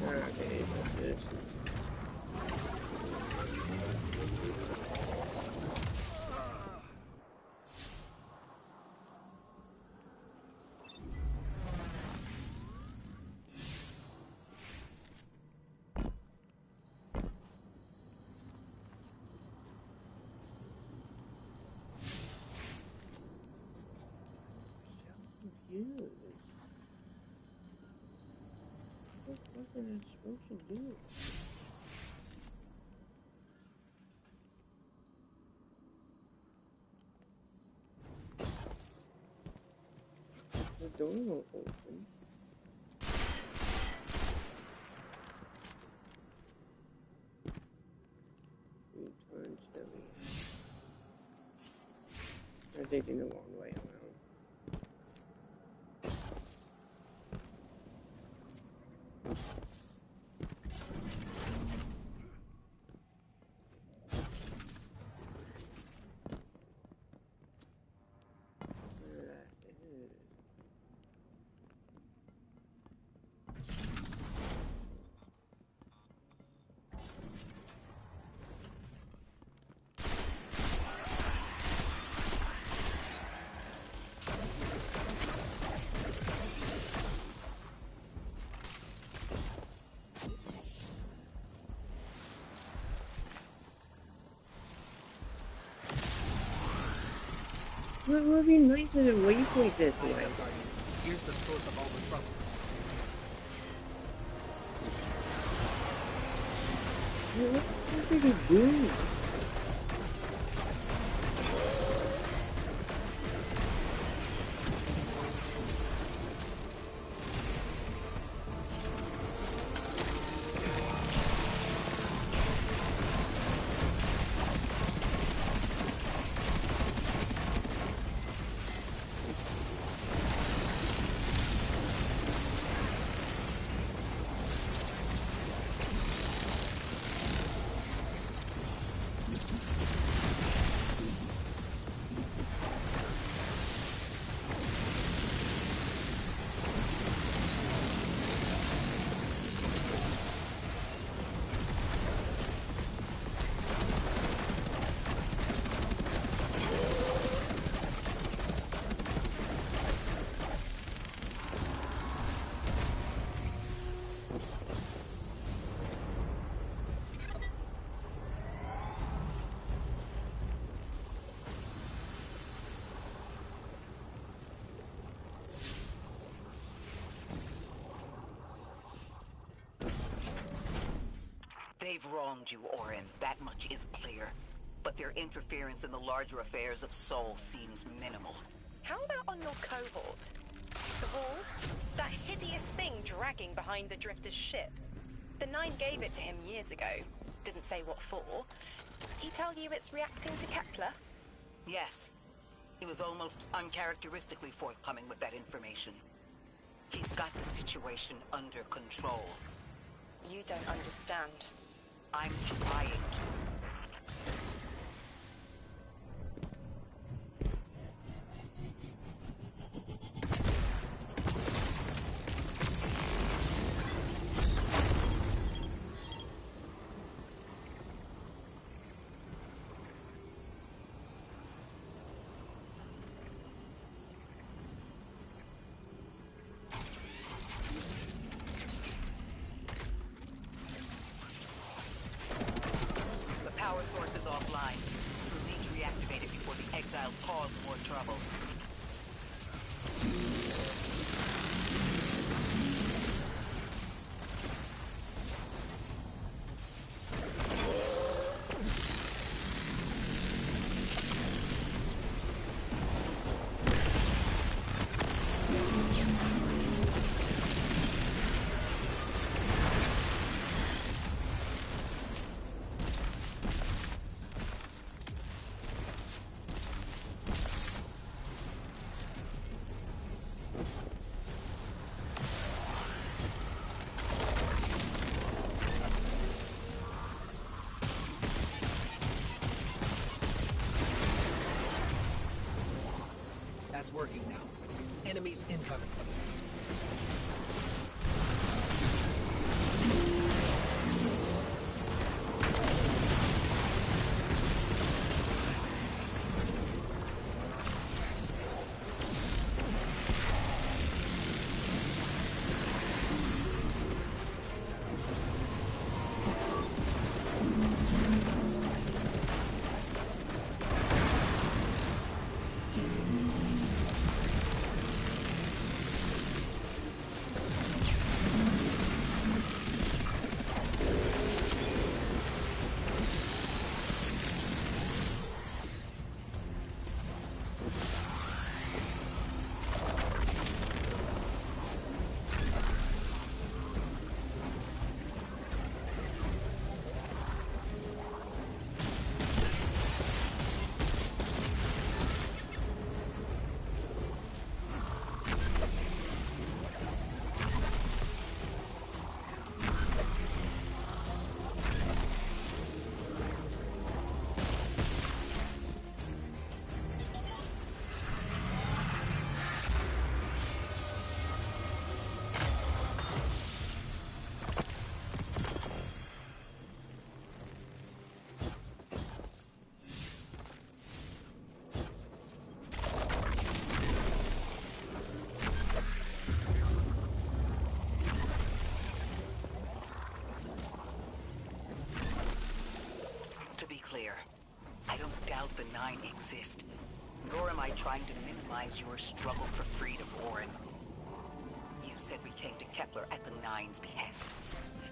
Okay, what's this? So confused. What was I supposed to do? The door won't open. Return to the lead. I'm taking the wrong way around. It would be nicer to waypoint this Eyes way. up, Guardian. Here's the source of all the trouble. What did he do? They've wronged you, Orin. That much is clear. But their interference in the larger affairs of Sol seems minimal. How about on your cohort? The wall? That hideous thing dragging behind the Drifter's ship. The Nine gave it to him years ago. Didn't say what for. Did he tell you it's reacting to Kepler? Yes. He was almost uncharacteristically forthcoming with that information. He's got the situation under control. You don't understand. I'm trying to. Power source is offline. We'll need to reactivate it before the exiles cause more trouble. That's working now. Enemies incoming. To be clear, I don't doubt the Nine exist. Nor am I trying to minimize your struggle for freedom, Orin. You said we came to Kepler at the Nine's behest.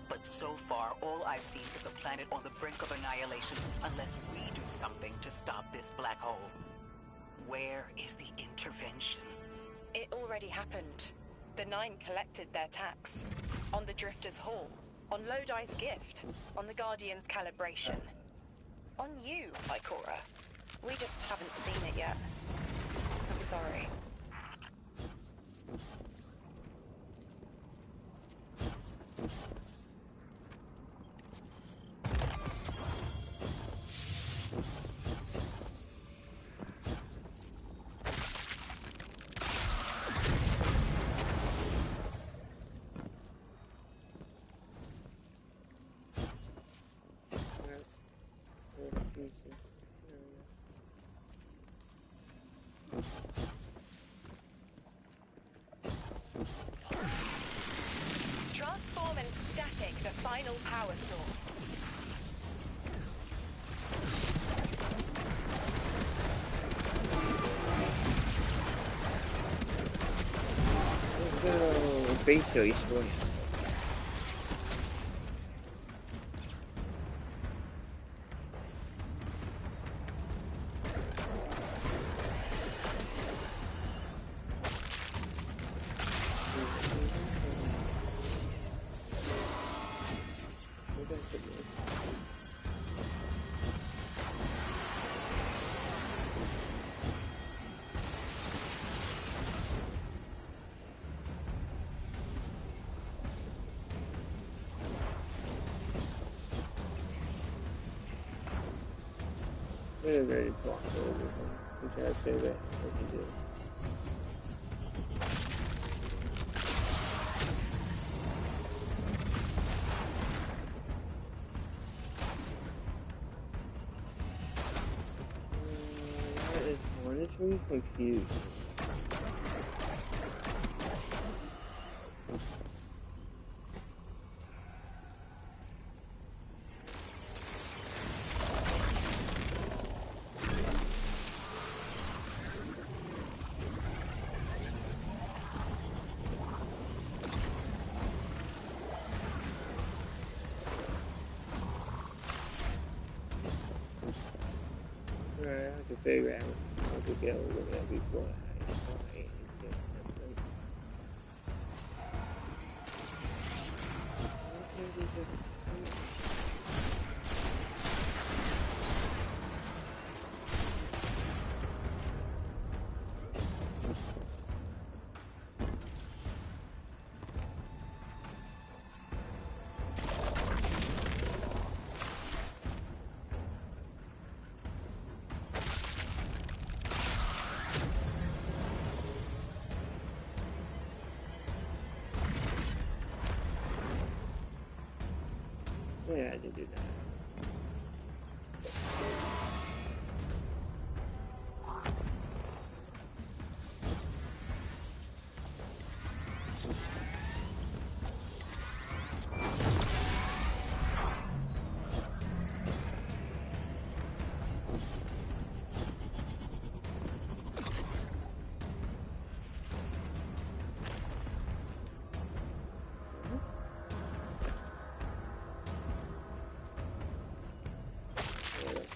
But so far, all I've seen is a planet on the brink of annihilation unless we do something to stop this black hole. Where is the intervention? It already happened. The Nine collected their tax. On the Drifter's Hall. On Lodi's gift. On the Guardian's calibration. On you, Ikora. We just haven't seen it yet. I'm sorry. Transform and static the final power source. Facial destroy. Very thoughtful. I'm trying to say that what you do. That is honestly confused. I have to figure out how to get over there before I find get something. Yeah, I did do that.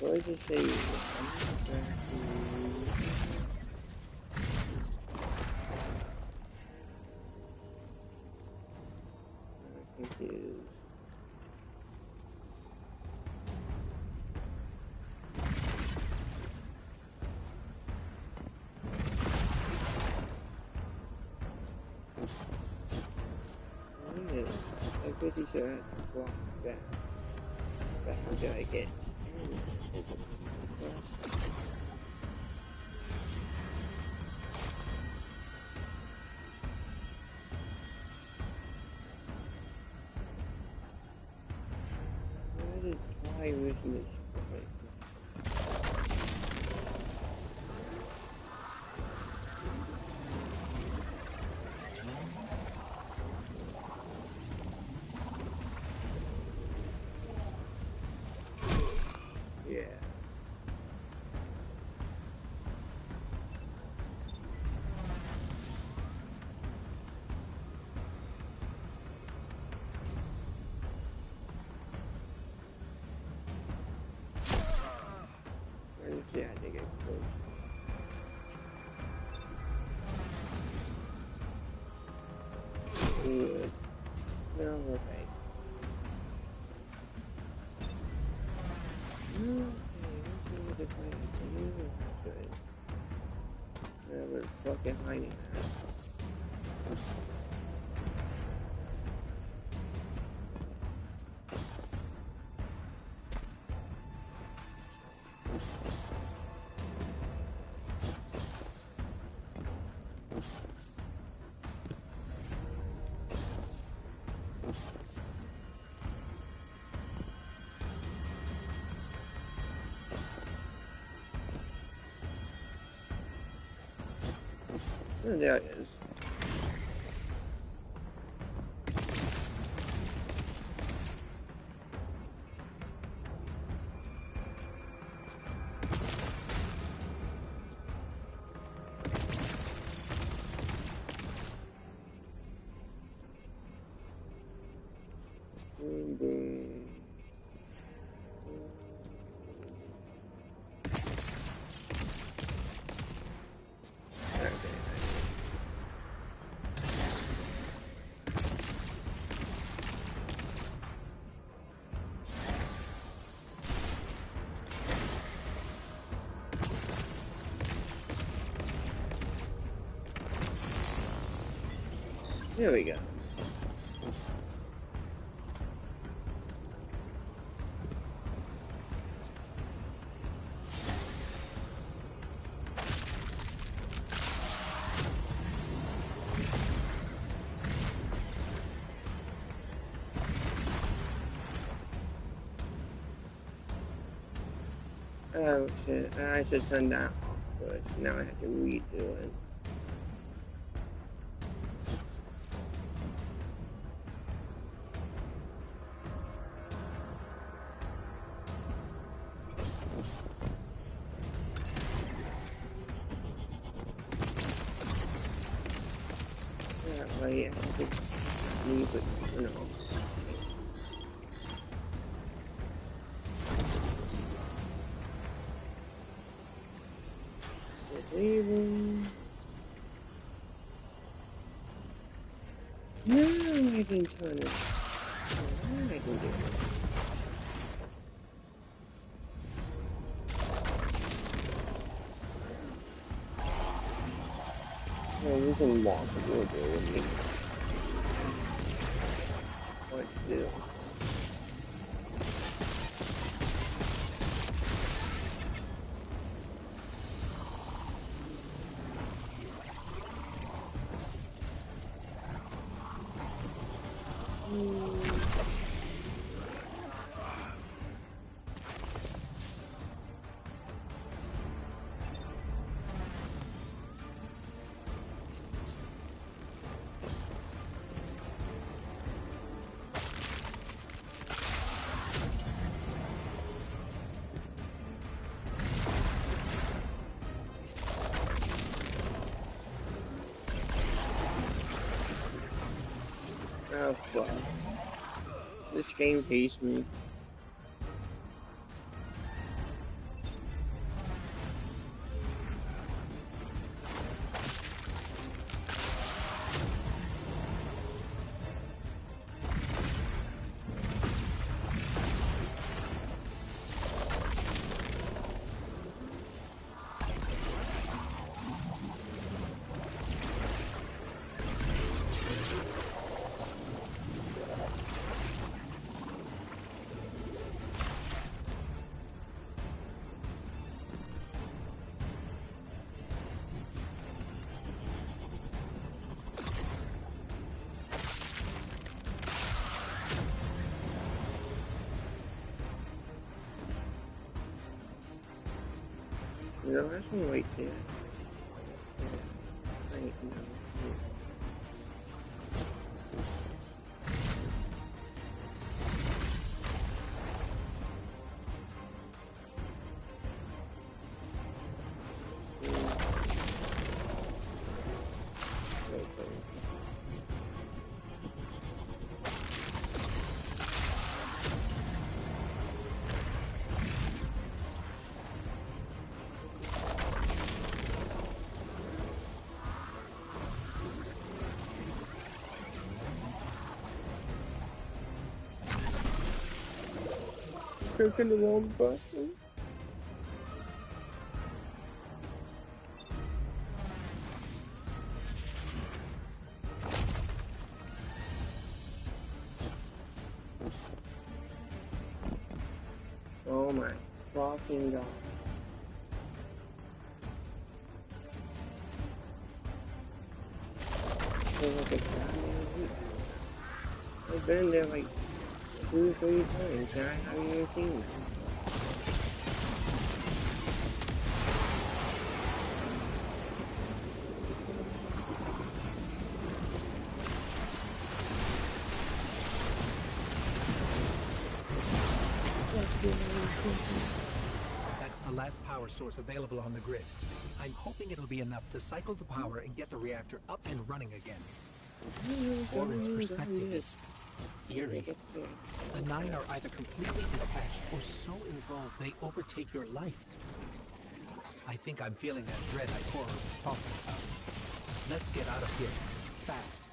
What did you say? I'm confused. I'm pretty sure I have to walk back. That's until I get. What is why with this? Yeah. Okay. We're fucking hiding there. Oh, there it is. Boom, boom. There we go. Oh shit, I should turn that off first. Now I have to redo it. That way I have to leave it, you know. Leaving. Now I can turn it. Now I can do it. Yeah, you can walk a little bit with me. What to do? Oh fuck. This game hates me. No, that's one right there. Right, no. clicking the wrong button. Oh my fucking god. I've been there like 2-3 times, and I haven't even seen them. That's the last power source available on the grid. I'm hoping it'll be enough to cycle the power and get the reactor up and running again. Orin's perspective is eerie. The Nine are either completely detached or so involved they overtake your life. I think I'm feeling that dread Ikora was talking about. Let's get out of here, fast.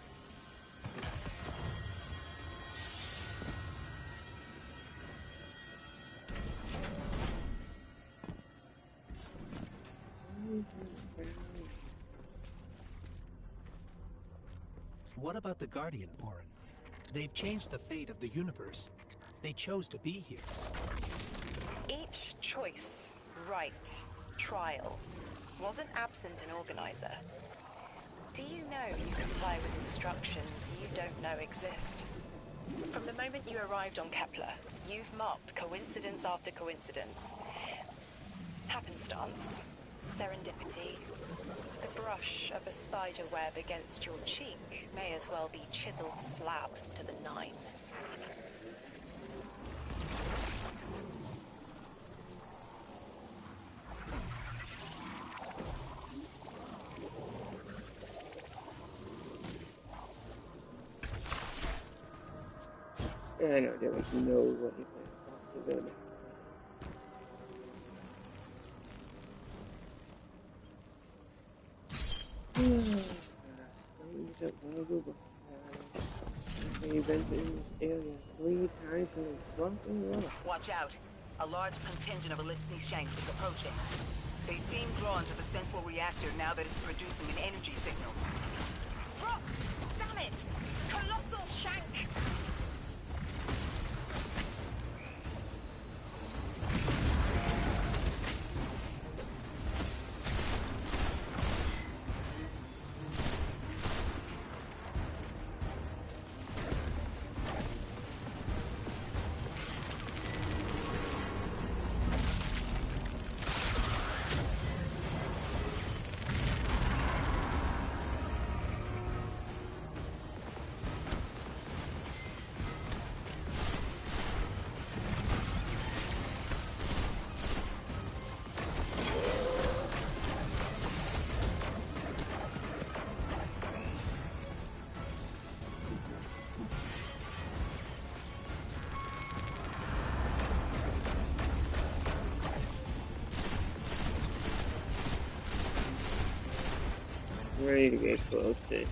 What about the Guardian, Orin? They've changed the fate of the universe. They chose to be here. Each choice, right, trial, wasn't absent an organizer. Do you know you comply with instructions you don't know exist? From the moment you arrived on Kepler, you've marked coincidence after coincidence. Happenstance, serendipity. The brush of a spider web against your cheek may as well be chiseled slabs to the 9. I know there was no way that was You've been in this area 3 times in a fucking row. Watch out. A large contingent of Elixni Shanks is approaching. They seem drawn to the central reactor now that it's producing an energy signal. Rock! Damn it! Colossal Shank! Ready to get close to.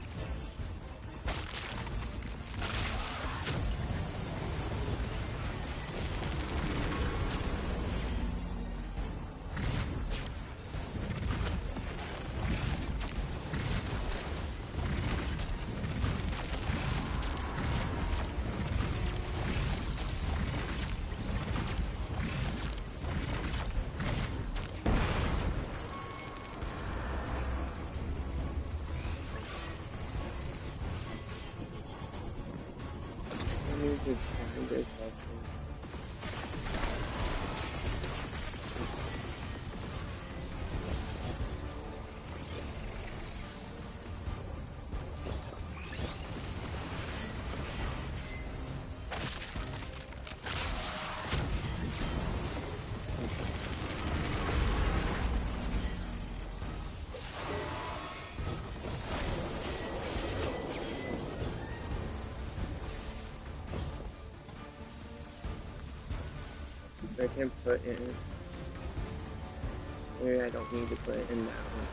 I can put in. Maybe I don't need to put it in that one.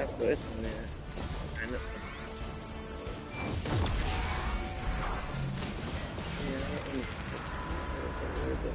that first one there. I know. Yeah, that one's a little bit.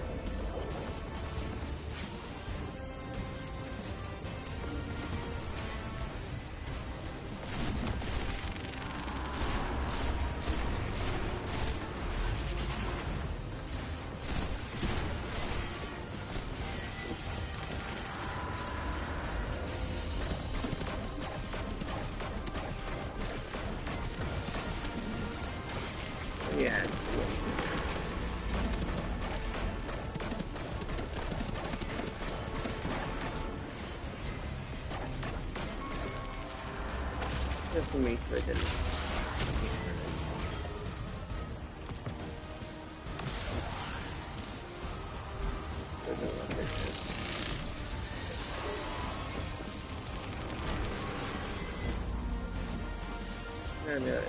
Yeah. Just for me for it. No.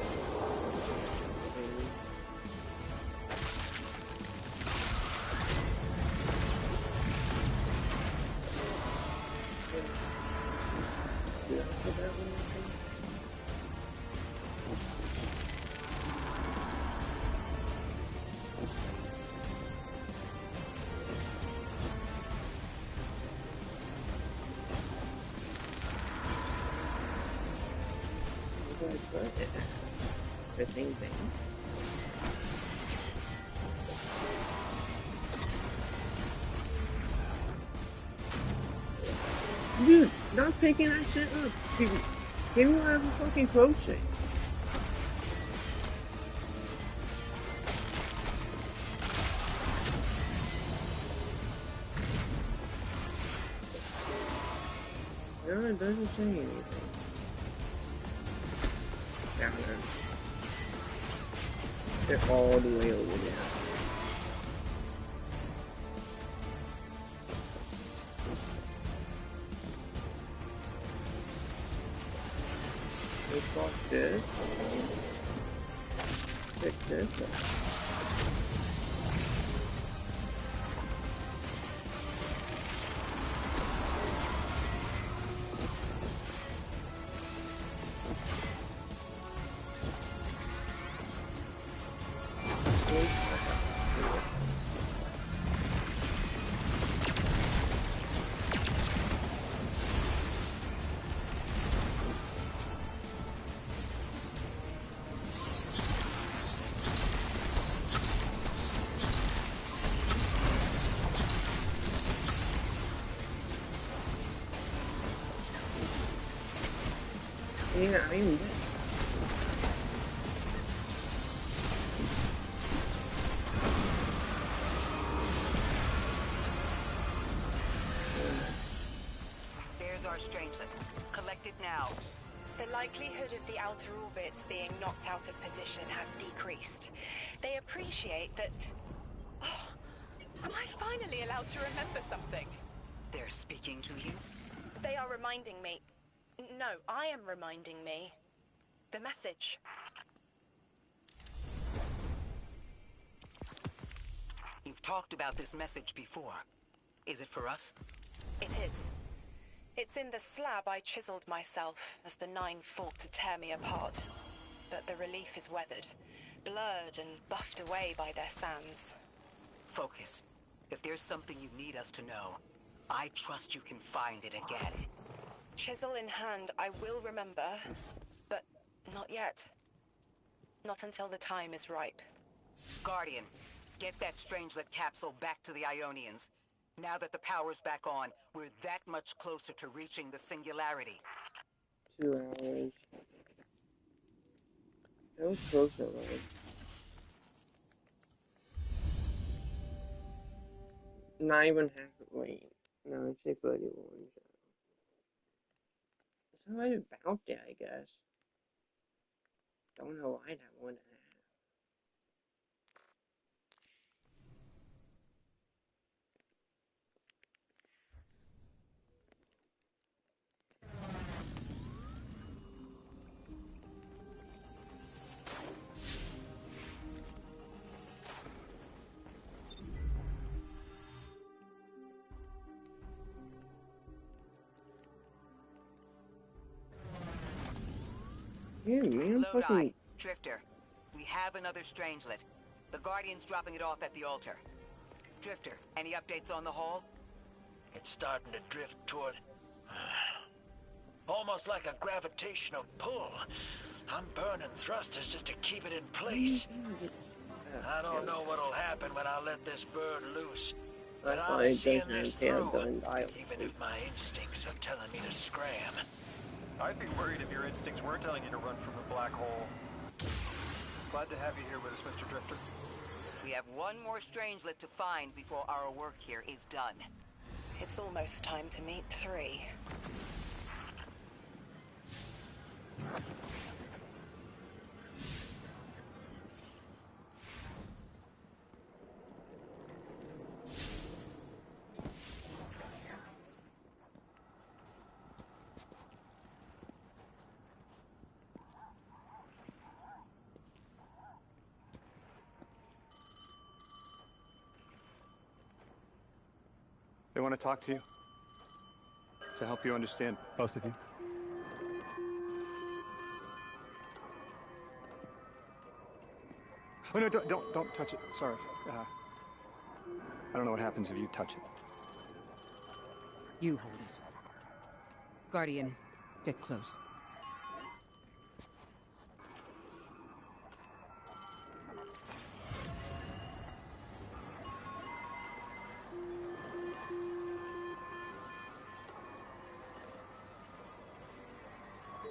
The thing. Dude, not picking that shit up. Give me a fucking crochet. No, it doesn't say anything. Down there. They're all the way over there. Let's watch this. Pick this up. Yeah, I mean, There's our Strangelet. Collect it now. The likelihood of the outer orbits being knocked out of position has decreased. They appreciate that... Oh, am I finally allowed to remember something? They're speaking to you? They are reminding me... No, I am reminding me. The message. You've talked about this message before. Is it for us? It is. It's in the slab I chiseled myself as the Nine fought to tear me apart. But the relief is weathered, blurred and buffed away by their sands. Focus. If there's something you need us to know, I trust you can find it again. Chisel in hand, I will remember, but not yet. Not until the time is ripe. Guardian, get that Strangelet capsule back to the Ionians. Now that the power's back on, we're that much closer to reaching the Singularity. 2 hours. That was close enough. Not even half. Wait. No, it's 6:31. It's right about that, I guess. Don't know why that one. Yeah, man, Lodi, fucking... Drifter. We have another Strangelet. The Guardian's dropping it off at the altar. Drifter, any updates on the Hall? It's starting to drift toward... almost like a gravitational pull. I'm burning thrusters just to keep it in place. I don't know what'll happen when I let this bird loose. But I'm seeing this through, even if my instincts are telling me to scram. I'd be worried if your instincts were telling you to run from the black hole. Glad to have you here with us, Mr. Drifter. We have one more Strangelet to find before our work here is done. It's almost time to meet 3. They want to talk to you. To help you understand, both of you. Oh no, don't touch it. Sorry. I don't know what happens if you touch it. You hold it. Guardian, get close.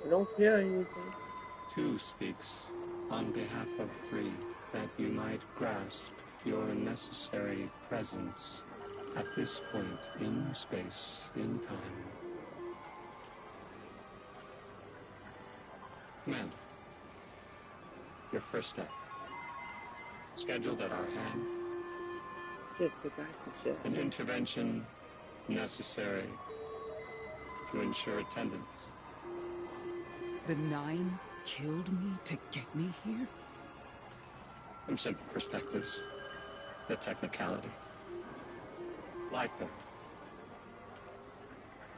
I don't feel anything. 2 speaks on behalf of 3 that you might grasp your necessary presence at this point in space, in time. Commander, your first step, scheduled at our hand. Shit, get back to shit. An intervention necessary to ensure attendance. The 9 killed me to get me here? From simple perspectives, the technicality. Like that.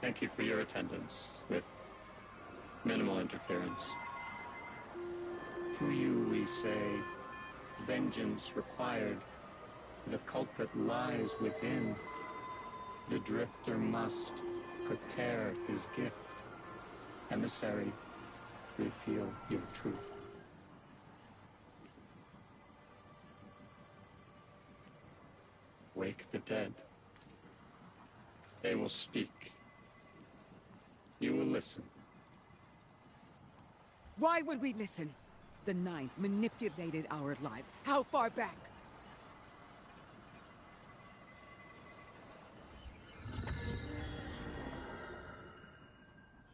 Thank you for your attendance with minimal interference. To you we say, vengeance required. The culprit lies within. The drifter must prepare his gift. Emissary, reveal your truth. Wake the dead. They will speak. You will listen. Why would we listen? The 9 manipulated our lives. How far back?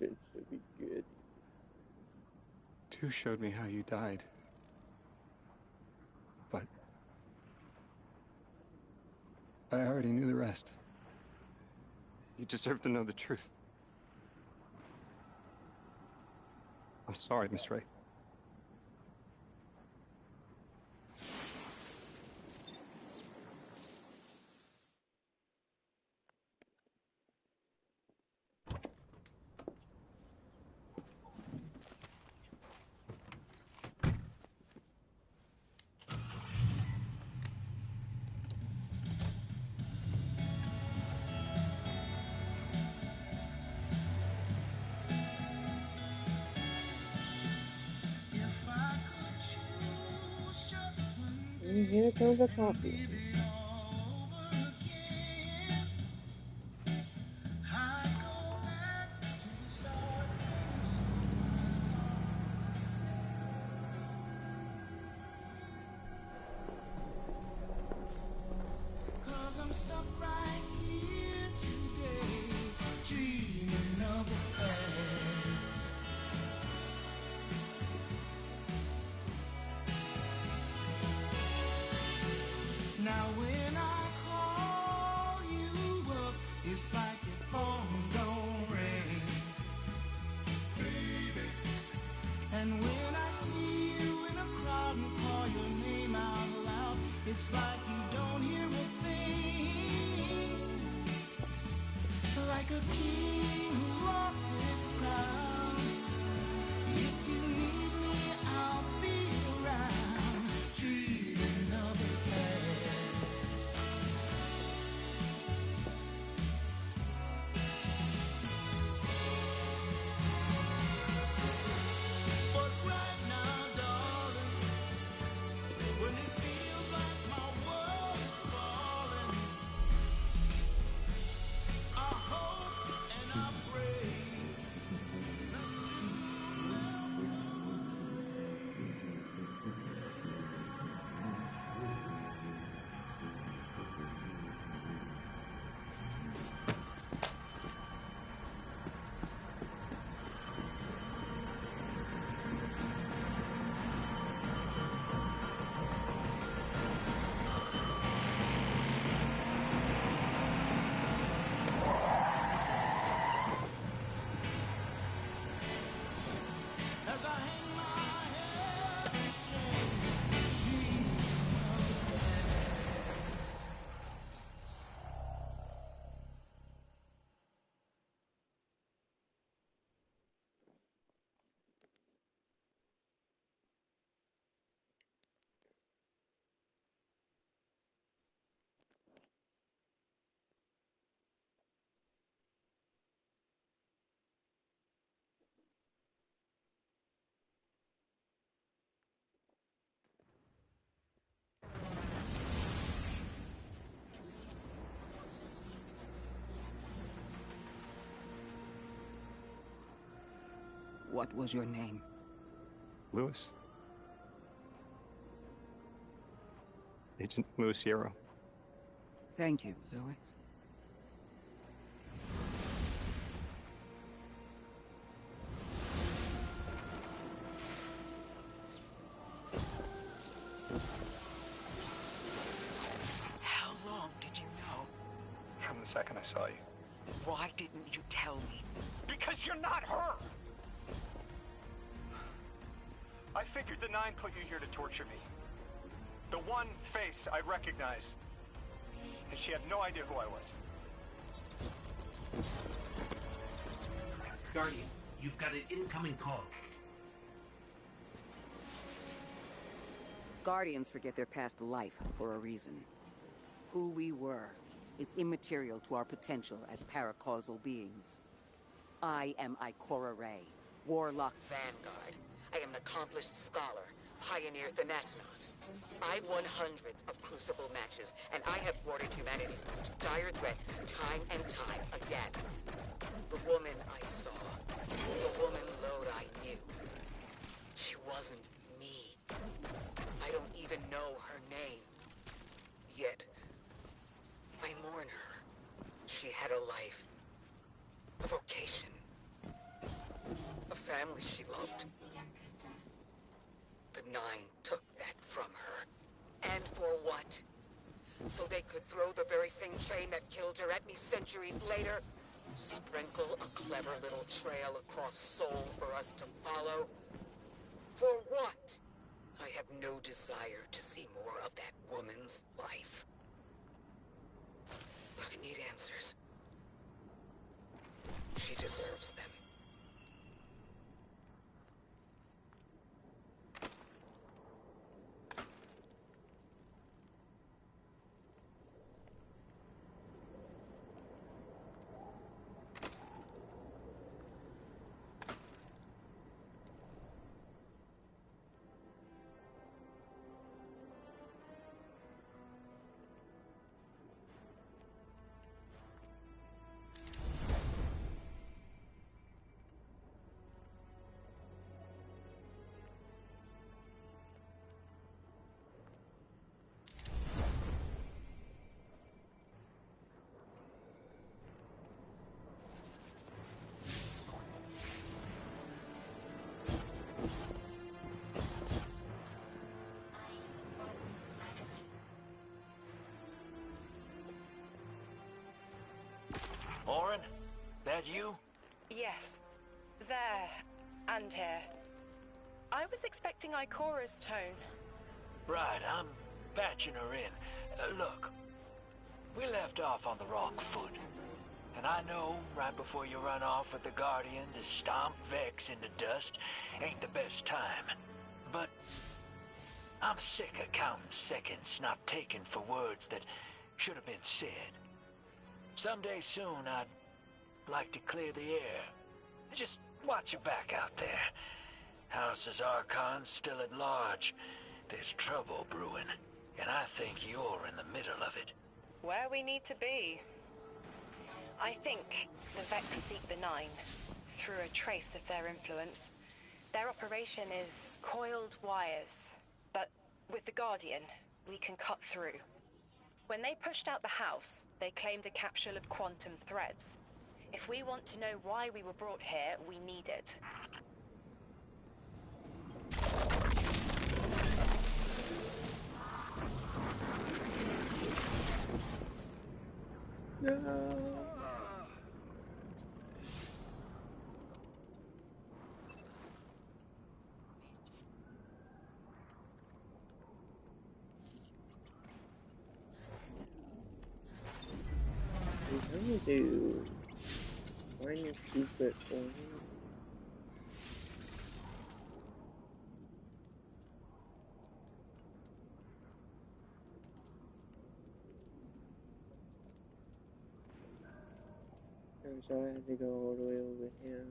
Shit should be good. 2 showed me how you died. But I already knew the rest. You deserve to know the truth. I'm sorry, Miss Ray. And here comes the coffee. I'm stuck right here today, dreaming of a past. Now when I call you up, it's like your phone don't ring, baby. And when I see you in a crowd and call your name out loud, it's like you don't hear a thing. Like a king who lost his crown. If you need What was your name? Lewis. Agent Lewis Yarrow. Thank you, Lewis. How long did you know? From the second I saw you. Why didn't you tell me? Because you're not her! I figured the Nine put you here to torture me. The one face I recognize. And she had no idea who I was. Guardian, you've got an incoming call. Guardians forget their past life for a reason. Who we were is immaterial to our potential as paracausal beings. I am Ikora Rey, Warlock Vanguard. I am an accomplished scholar, pioneer Thanatonot. I've won hundreds of Crucible matches, and I have thwarted humanity's most dire threats time and time again. The woman I saw, the woman Lode I knew, she wasn't me. I don't even know her name. Yet, I mourn her. She had a life, a vocation, a family she loved. The Nine took that from her. And for what? So they could throw the very same chain that killed her at me centuries later? Sprinkle a clever little trail across Sol for us to follow? For what? I have no desire to see more of that woman's life. But I need answers. She deserves them. Orin, that you? Yes. There. And here. I was expecting Ikora's tone. Right, I'm patching her in. Look, we left off on the wrong foot. And I know right before you run off with the Guardian to stomp Vex into dust ain't the best time. But I'm sick of counting seconds not taken for words that should have been said. Someday soon, I'd like to clear the air. Just watch your back out there. House's Archon's still at large. There's trouble brewing, and I think you're in the middle of it. Where we need to be. I think the Vex seek the Nine, through a trace of their influence. Their operation is coiled wires, but with the Guardian, we can cut through. When they pushed out the house, they claimed a capsule of quantum threads. If we want to know why we were brought here, we need it. No. I'm gonna do find your secret for him. I'm sorry I had to go all the way over here.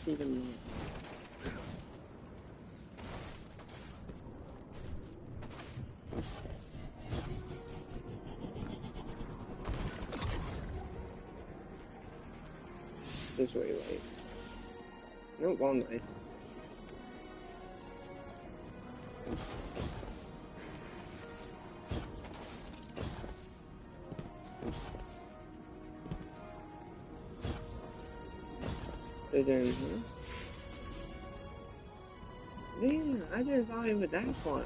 see them now. This way, right? No, wrong way. Then, man, I just thought it was that far away.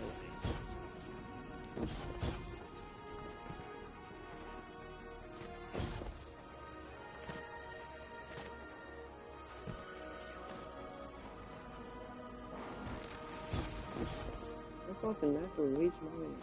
I thought the map would reach mine.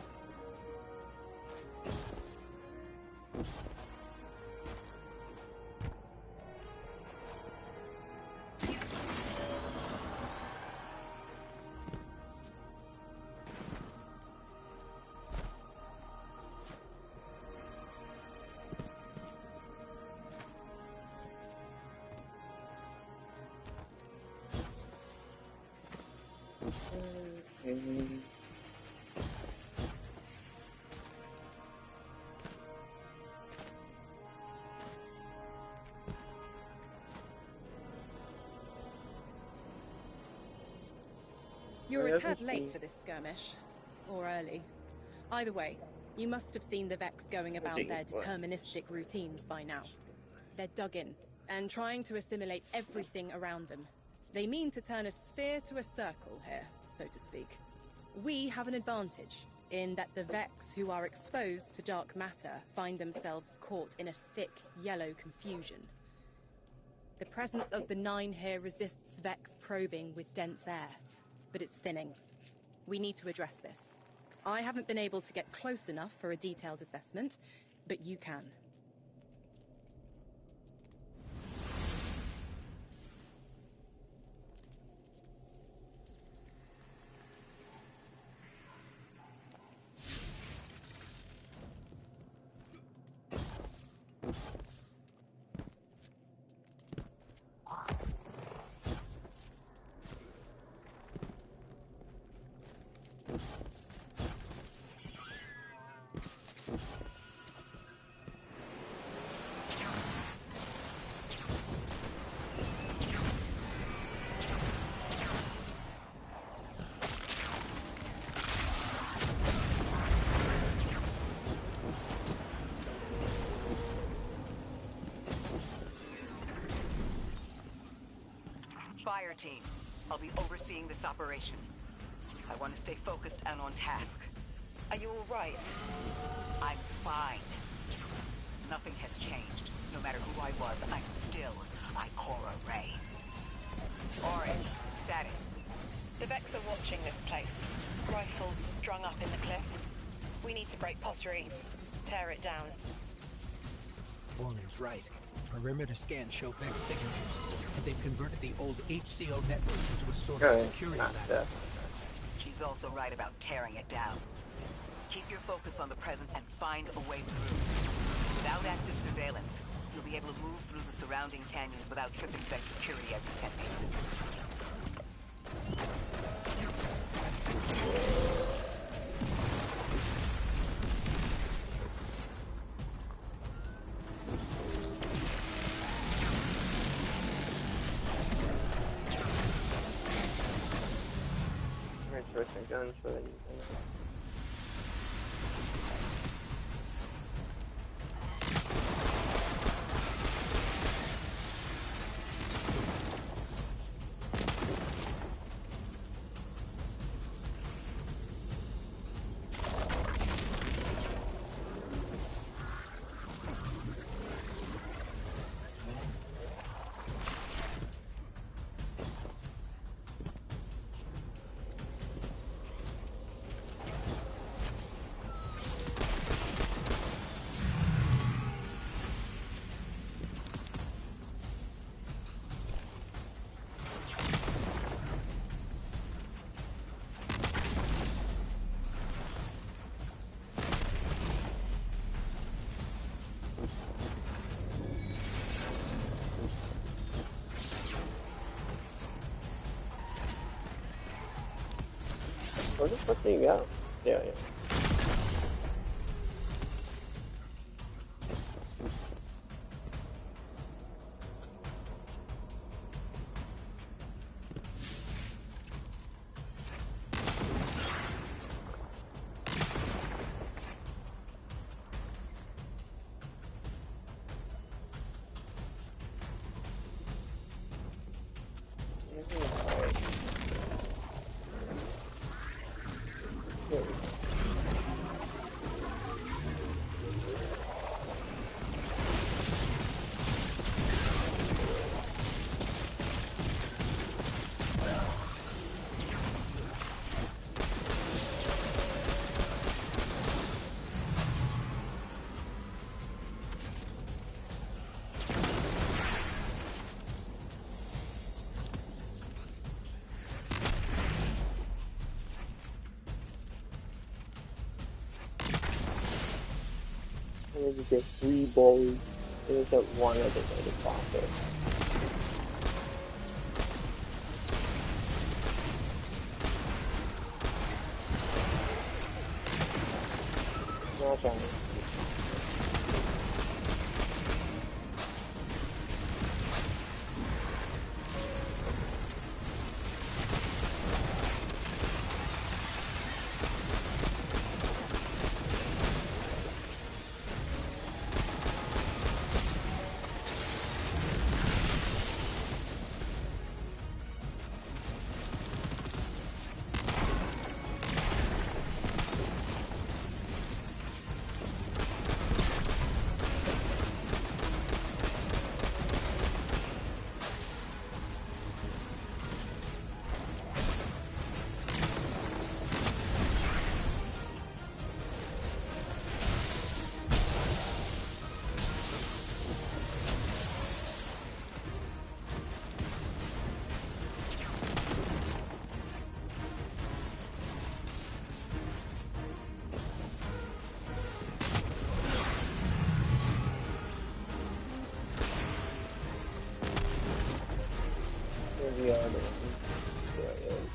You're a tad late for this skirmish. Or early. Either way, you must have seen the Vex going about their deterministic routines by now. They're dug in, and trying to assimilate everything around them. They mean to turn a sphere to a circle here, so to speak. We have an advantage, in that the Vex who are exposed to dark matter find themselves caught in a thick, yellow confusion. The presence of the Nine here resists Vex probing with dense air, but it's thinning. We need to address this. I haven't been able to get close enough for a detailed assessment, but you can. Fire team, I'll be overseeing this operation. I want to stay focused and on task. Are you all right? I'm fine. Nothing has changed. No matter who I was, I'm still Ikora Rey. Orange, status. The Vex are watching this place. Rifles strung up in the cliffs. We need to break pottery. Tear it down. Borman's right. Perimeter scans show Vex signatures, and they've converted the old HCO network into a sort of security lattice. She's also right about tearing it down. Keep your focus on the present and find a way through. Without active surveillance, you'll be able to move through the surrounding canyons without tripping Vex security every 10 paces. Switching guns for the the fuck did you go? There you go. You get 3 balls. There's that one of the way to profit. Okay. The other one. There it is.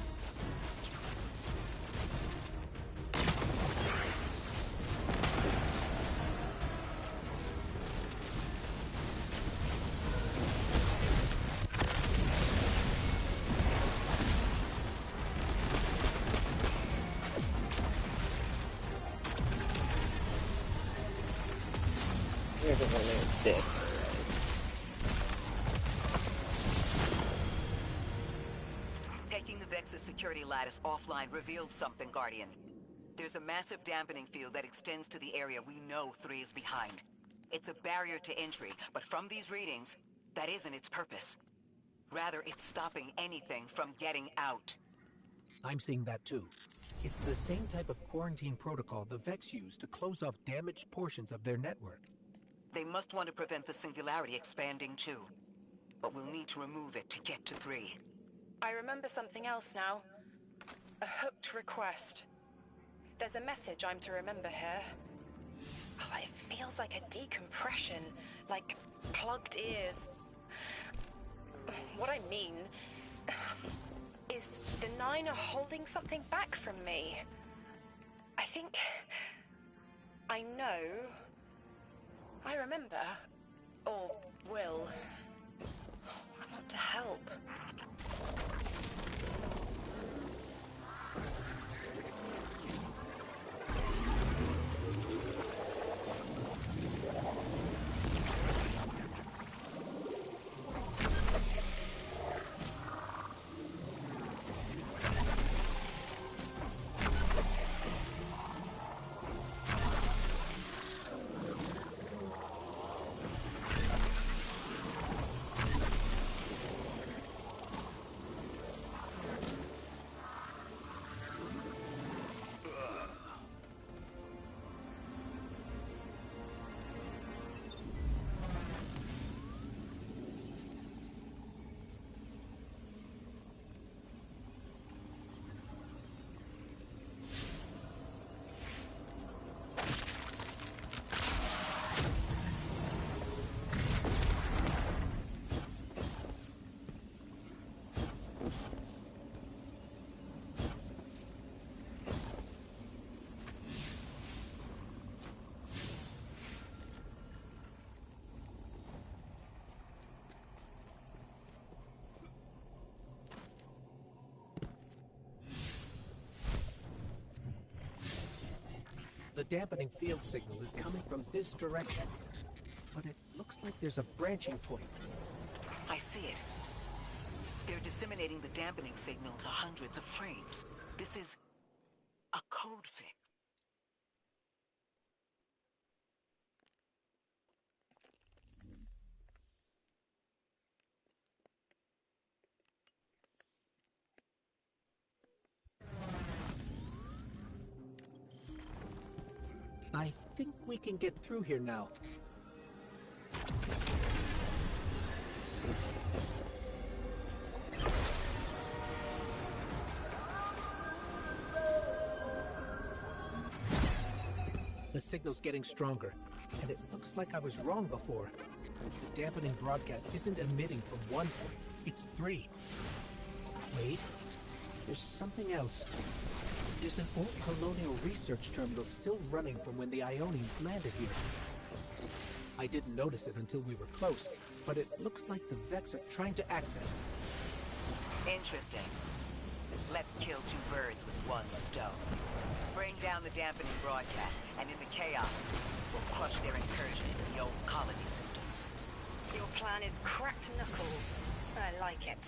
Here's the one that's dead. Vex's security lattice offline revealed something, Guardian. There's a massive dampening field that extends to the area we know 3 is behind. It's a barrier to entry, but from these readings, that isn't its purpose. Rather, it's stopping anything from getting out. I'm seeing that too. It's the same type of quarantine protocol the Vex use to close off damaged portions of their network. They must want to prevent the Singularity expanding too. But we'll need to remove it to get to 3. I remember something else now. A hooked request. There's a message I'm to remember here. Oh, it feels like a decompression, like plugged ears. What I mean is the 9 are holding something back from me. I think I know. I remember. Or will. I want to help. The dampening field signal is coming from this direction, but it looks like there's a branching point. I see it. They're disseminating the dampening signal to hundreds of frames. This is a code fix. I think we can get through here now. The signal's getting stronger, and it looks like I was wrong before. The dampening broadcast isn't emitting from one point, it's 3. Wait, there's something else. There's an old colonial research terminal still running from when the Ionians landed here. I didn't notice it until we were close, but it looks like the Vex are trying to access it. Interesting. Let's kill 2 birds with one stone. Bring down the dampening broadcast, and in the chaos, we'll crush their incursion into the old colony systems. Your plan is cracked knuckles. I like it.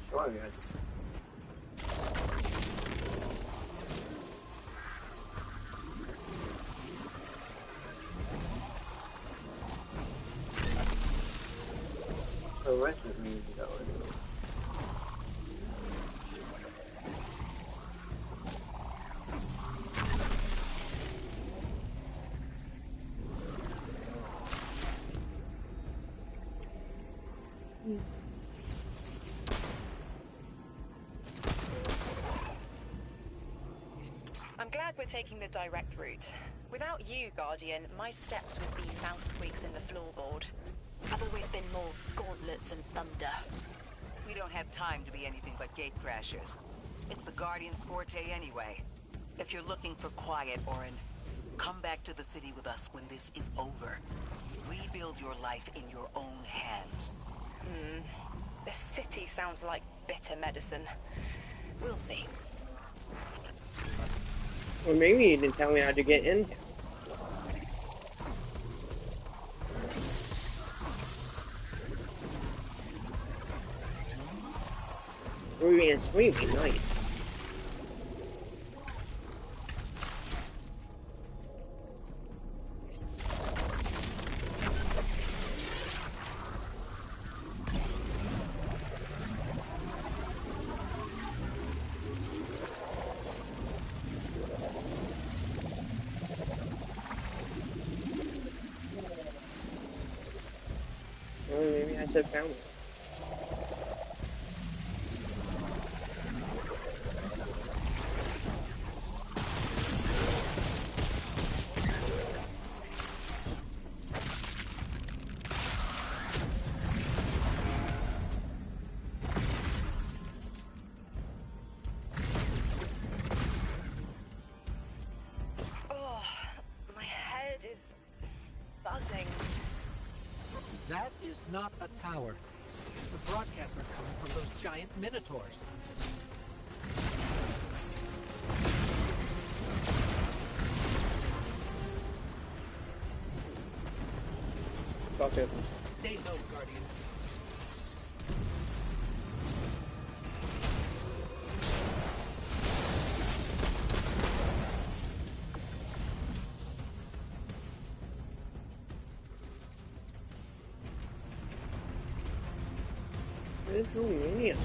Sure, guys. The rest of me is going. I'm glad we're taking the direct route. Without you, Guardian, my steps would be mouse squeaks in the floorboard. I've always been more gauntlets and thunder. We don't have time to be anything but gate crashers. It's the Guardian's forte anyway. If you're looking for quiet, Orin, come back to the city with us when this is over. Rebuild your life in your own hands. The city sounds like bitter medicine. We'll see. Well, maybe you didn't tell me how to get in here. We're being sleepy night. Maybe I should found it. Oh, my head is buzzing. That is not a tower. The broadcasts are coming from those giant minotaurs. motherfucker. Stay low, Guardian. There's no uranium.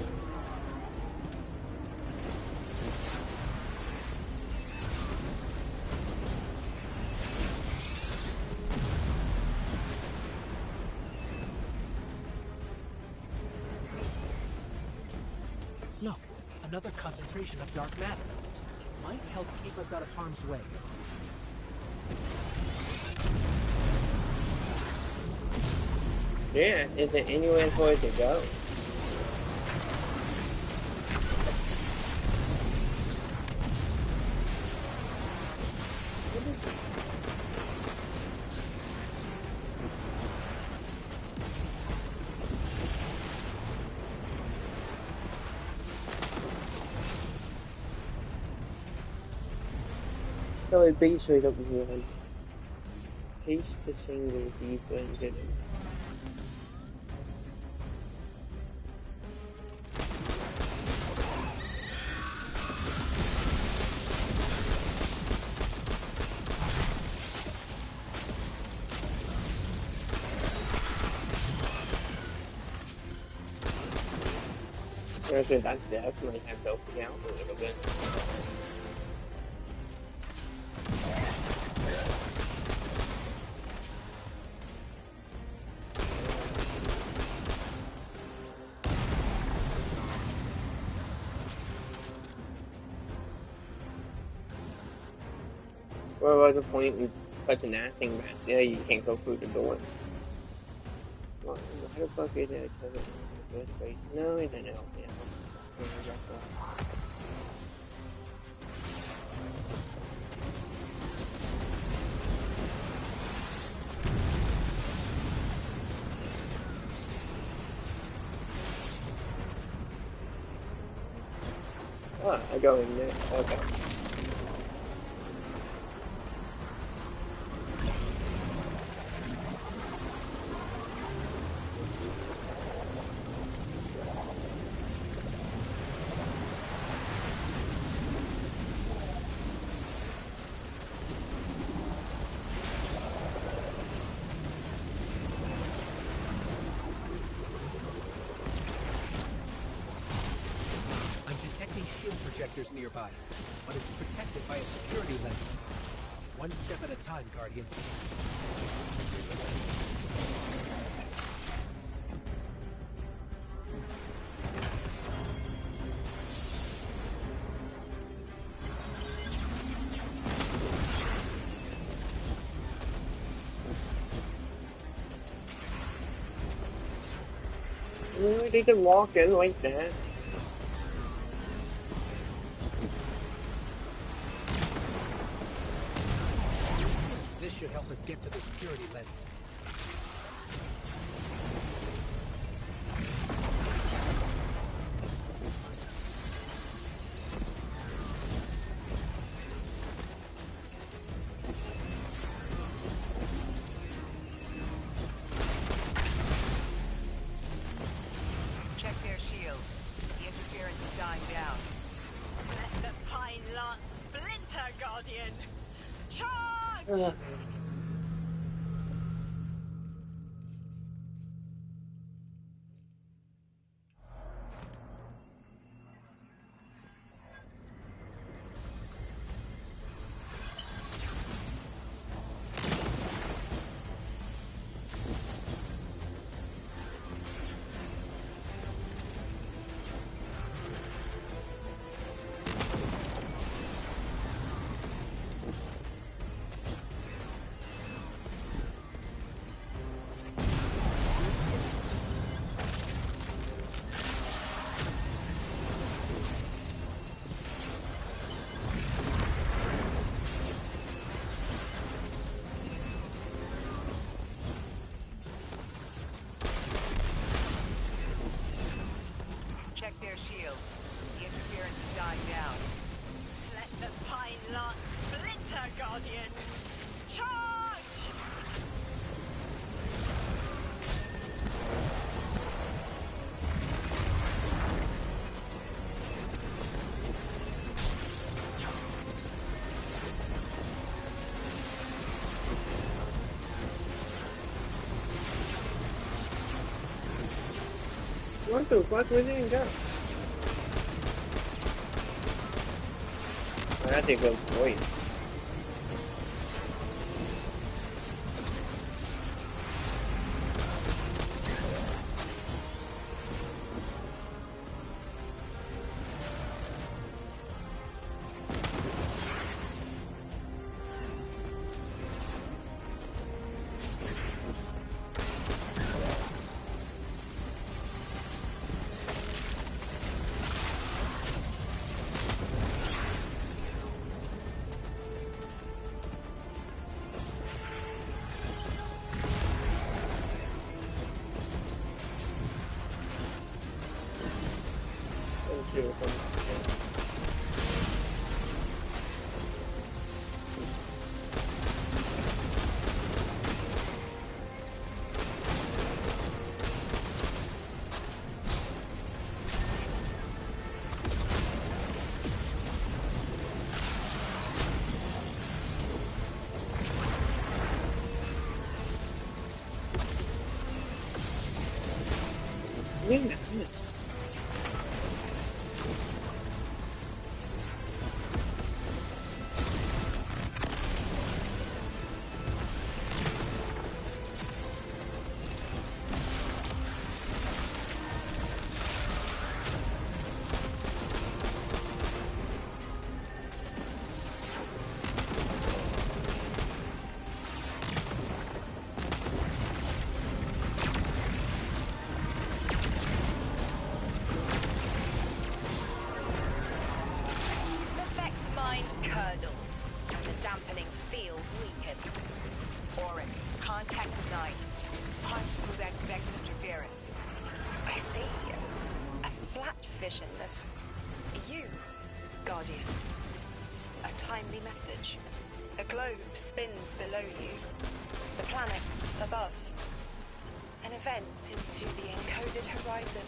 Look, another concentration of dark matter. Might help keep us out of harm's way. Yeah, is there anywhere for it to go? So it beats right up here. Paste the single deeper and get it. Actually, that's definitely have to open out a little bit. What was the point in touching that thing back there? You can't go through the door. Well, how the fuck is that? No, it didn't help me out. Oh, I go in there. Okay. Projectors nearby, but it's protected by a security lens. One step at a time, Guardian. They can walk in like that. Should help us get to the security lens. Check their shields. The interference is dying down. Let the pine lance splinter, Guardian! Charge! What the fuck? Where did it go? Oh, that's a good point. Spins below you, the planets above, an event into the encoded horizon.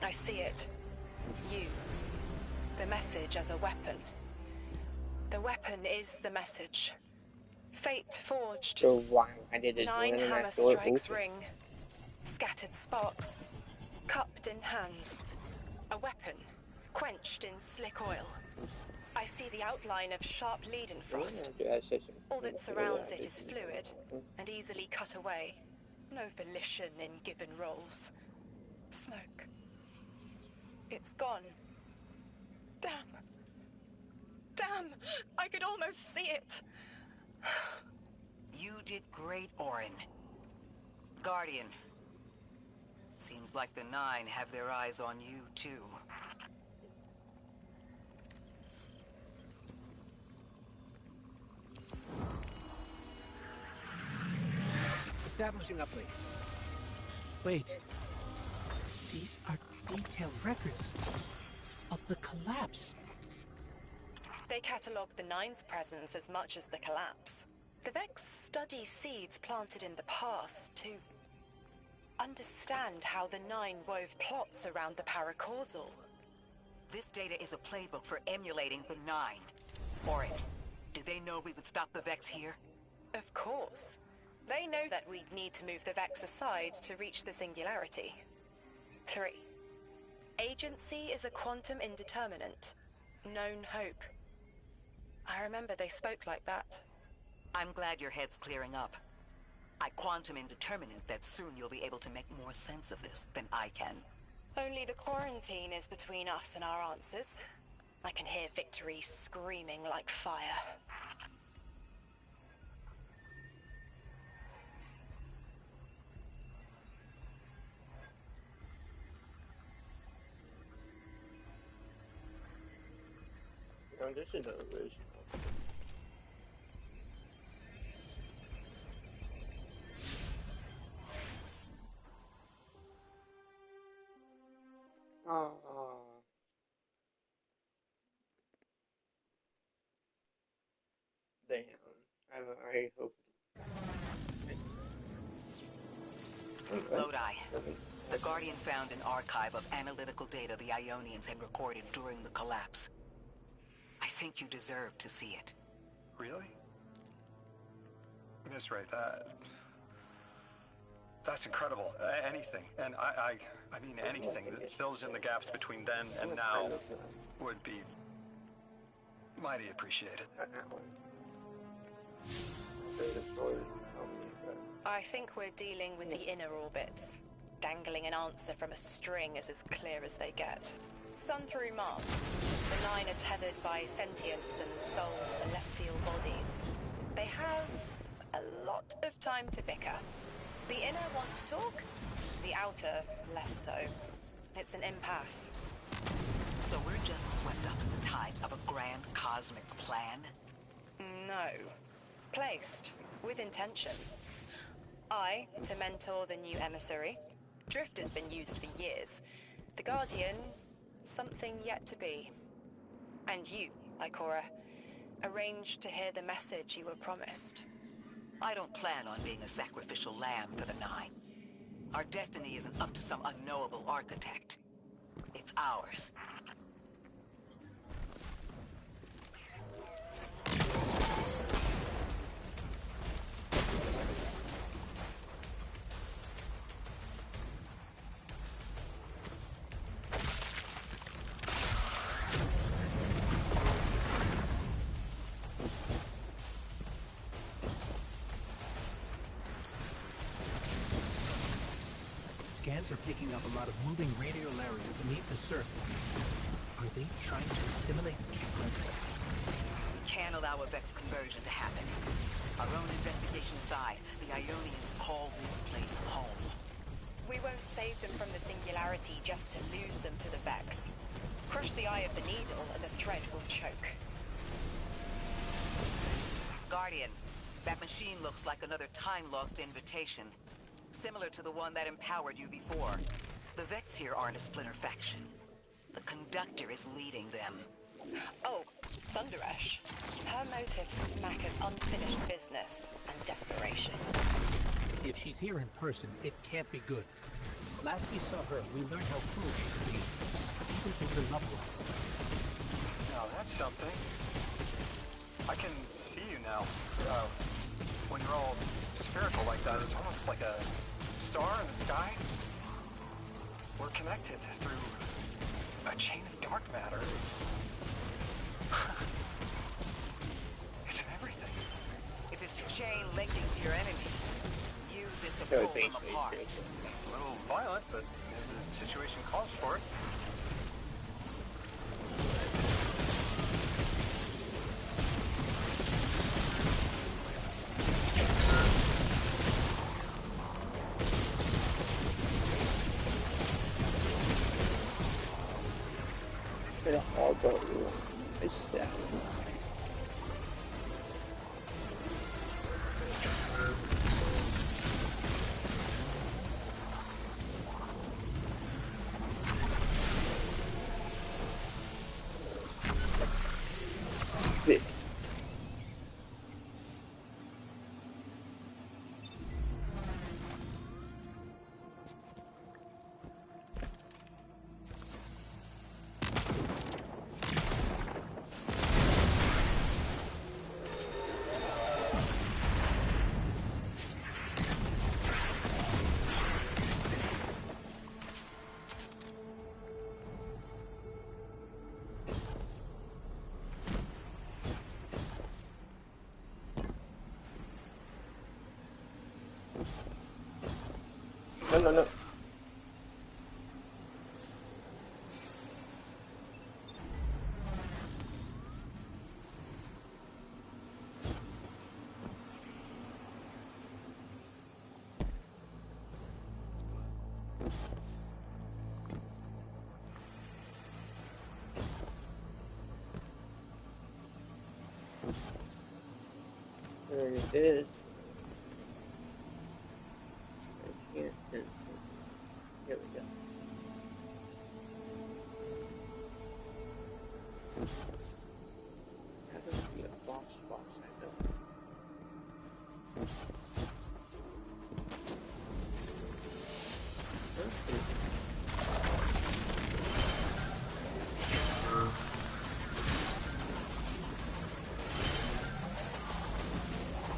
I see it. You. The message as a weapon. The weapon is the message. Fate forged. So why did it 9 hammer strikes ring. Scattered sparks. Cupped in hands. A weapon. Quenched in slick oil. I see the outline of sharp Leidenfrost. All that surrounds it is fluid and easily cut away. No volition in given roles. Smoke. It's gone. Damn. Damn! I could almost see it! You did great, Orin. Guardian. Seems like the Nine have their eyes on you, too. Establishing uplink. Wait. These are detailed records of the collapse. They catalogue the Nine's presence as much as the collapse. The Vex study seeds planted in the past to understand how the Nine wove plots around the paracausal. This data is a playbook for emulating the Nine. Orin, do they know we would stop the Vex here? Of course. They know that we'd need to move the Vex aside to reach the singularity. 3. Agency is a quantum indeterminate. Known hope. I remember they spoke like that. I'm glad your head's clearing up. I quantum indeterminate that soon you'll be able to make more sense of this than I can. Only the quarantine is between us and our answers. I can hear victory screaming like fire. No, this is original. Damn. I hope. Lodi. The Guardian found an archive of analytical data the Ionians had recorded during the collapse. I think you deserve to see it. Really? Miss Ray, that's incredible. Anything, and I mean anything that fills in the gaps between then and now would be mighty appreciated. I think we're dealing with the inner orbits. Dangling an answer from a string is as clear as they get. Sun through Mars. The nine are tethered by sentience and soul's celestial bodies. They have a lot of time to bicker. The inner want to talk, the outer less so. It's an impasse. So we're just swept up in the tides of a grand cosmic plan? No. Placed. With intention. I, to mentor the new emissary. Drift has been used for years. The Guardian, something yet to be. And you, Ikora, arranged to hear the message you were promised. I don't plan on being a sacrificial lamb for the Nine. Our destiny isn't up to some unknowable architect. It's ours. Scans are picking up a lot of moving radiolaria beneath the surface. Are they trying to assimilate Kepler? We can't allow a Vex conversion to happen. Our own investigation aside, the Ionians call this place home. We won't save them from the singularity just to lose them to the Vex. Crush the eye of the needle and the thread will choke. Guardian, that machine looks like another time-lost invitation. Similar to the one that empowered you before. The Vex here aren't a splinter faction. The Conductor is leading them. Oh, Sundaresh. Her motives smack of unfinished business and desperation. If she's here in person, it can't be good. Last we saw her, we learned how cruel she could be, even to her loved ones. Now that's something. I can see you now. When you're all spherical like that, it's almost like a star in the sky. We're connected through a chain of dark matter. It's everything. If it's a chain linking to your enemies, use it to pull them apart. A little violent, but the situation calls for it. No. There it is. I can't sense it. Here we go. Happens to be a box, I know.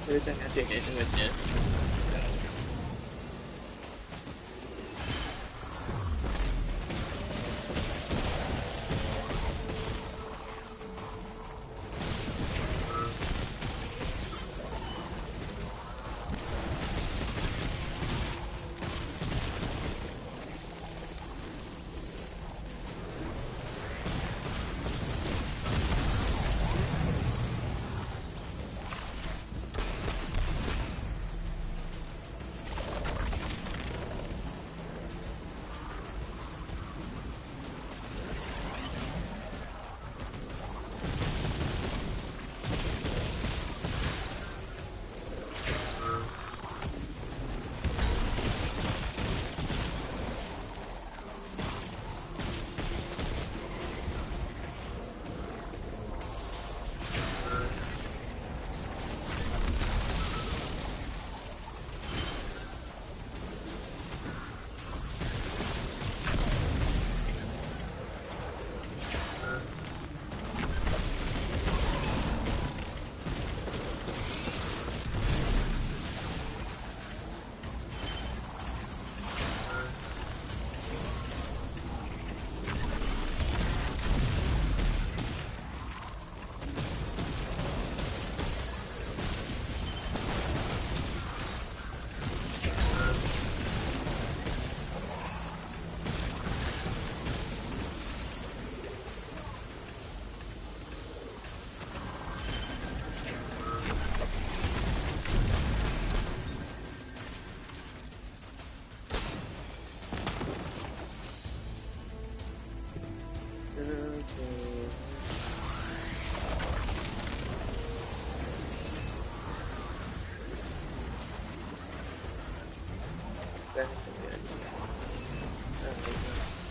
是在拿这个什么钱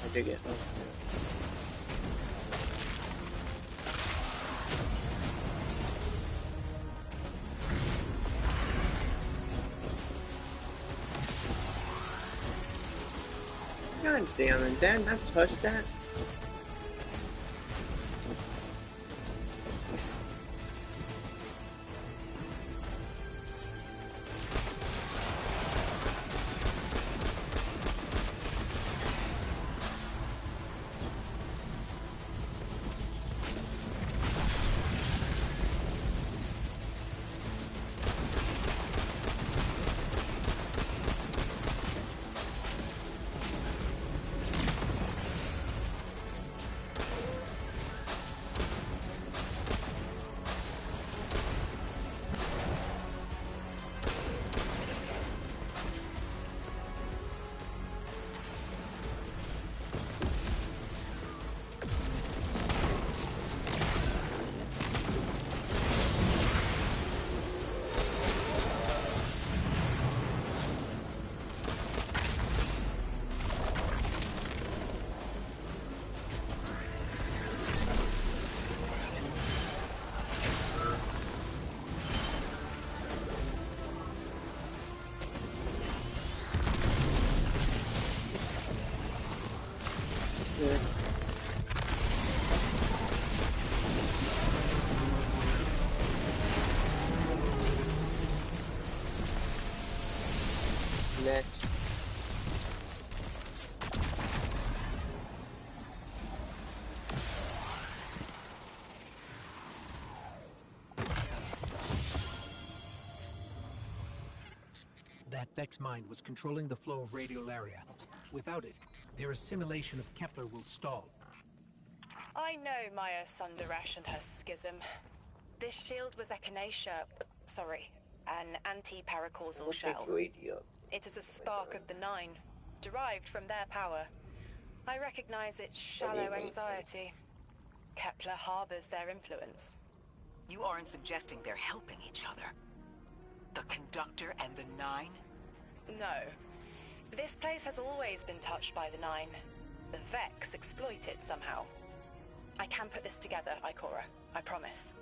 ？I dig it. God damn it, did I not touch that? That Vex mind was controlling the flow of radiolaria. Without it, their assimilation of Kepler will stall. I know Maya Sundarash and her schism. This shield was echinacea, sorry, an anti-paracausal shell. It is a spark of the Nine, derived from their power. I recognize its shallow anxiety. Kepler harbors their influence. You aren't suggesting they're helping each other? The Conductor and the Nine? No. This place has always been touched by the Nine. The Vex exploit it somehow. I can put this together, Ikora. I promise.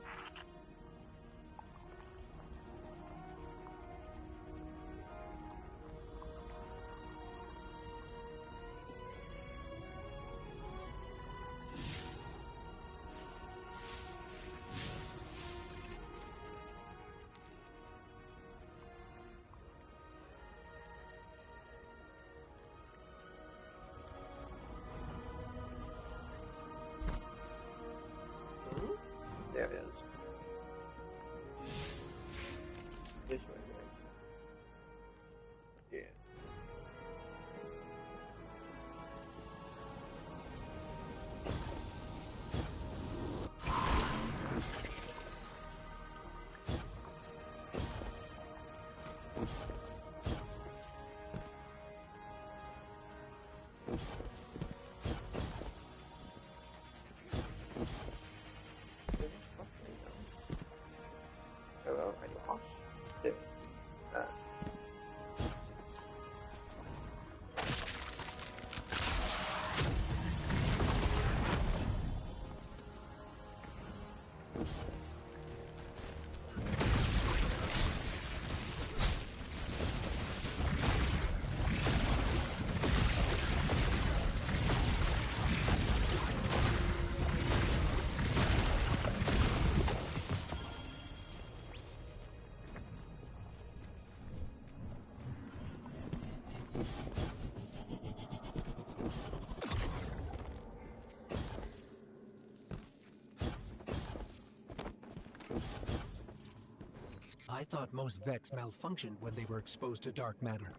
I thought most Vex malfunctioned when they were exposed to dark matter,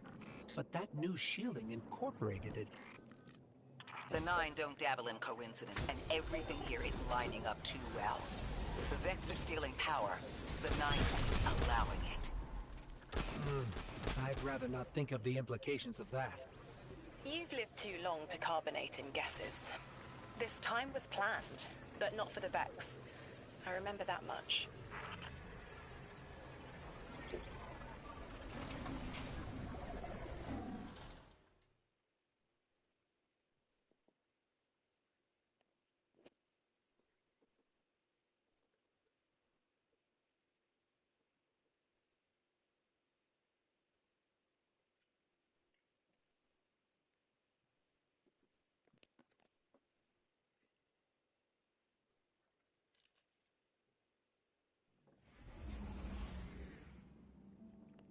but that new shielding incorporated it. The Nine don't dabble in coincidence, and everything here is lining up too well. The Vex are stealing power. The Nine are allowing it. I'd rather not think of the implications of that. You've lived too long to carbonate in guesses. This time was planned, but not for the Vex. I remember that much.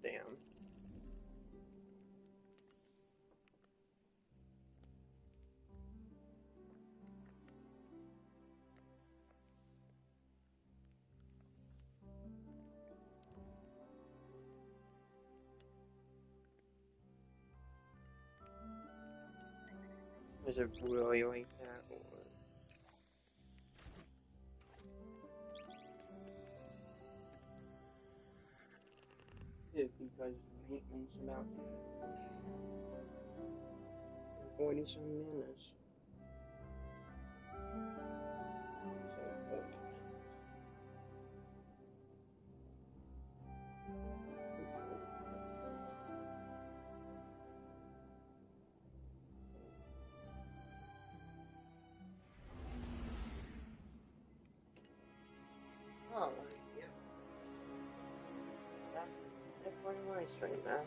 Damn. Is it really like that? Or... If you guys maintenance about 40-some minutes. So 40 minutes. Oh, yeah. That's quite nice right now.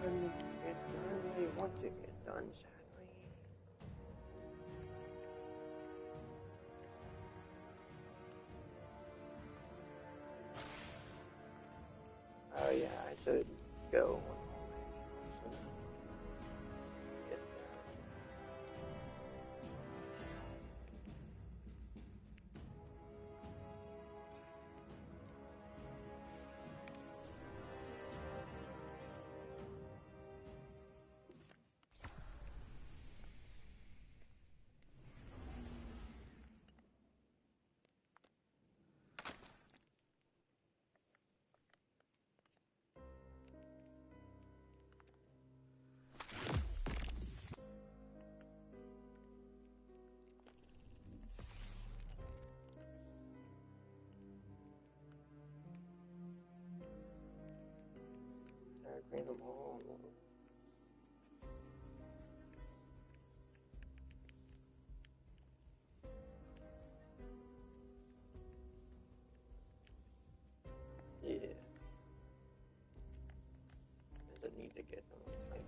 I really want to get done, sadly. Oh yeah, I should go. Get Bring them all. Yeah. Doesn't need to get them like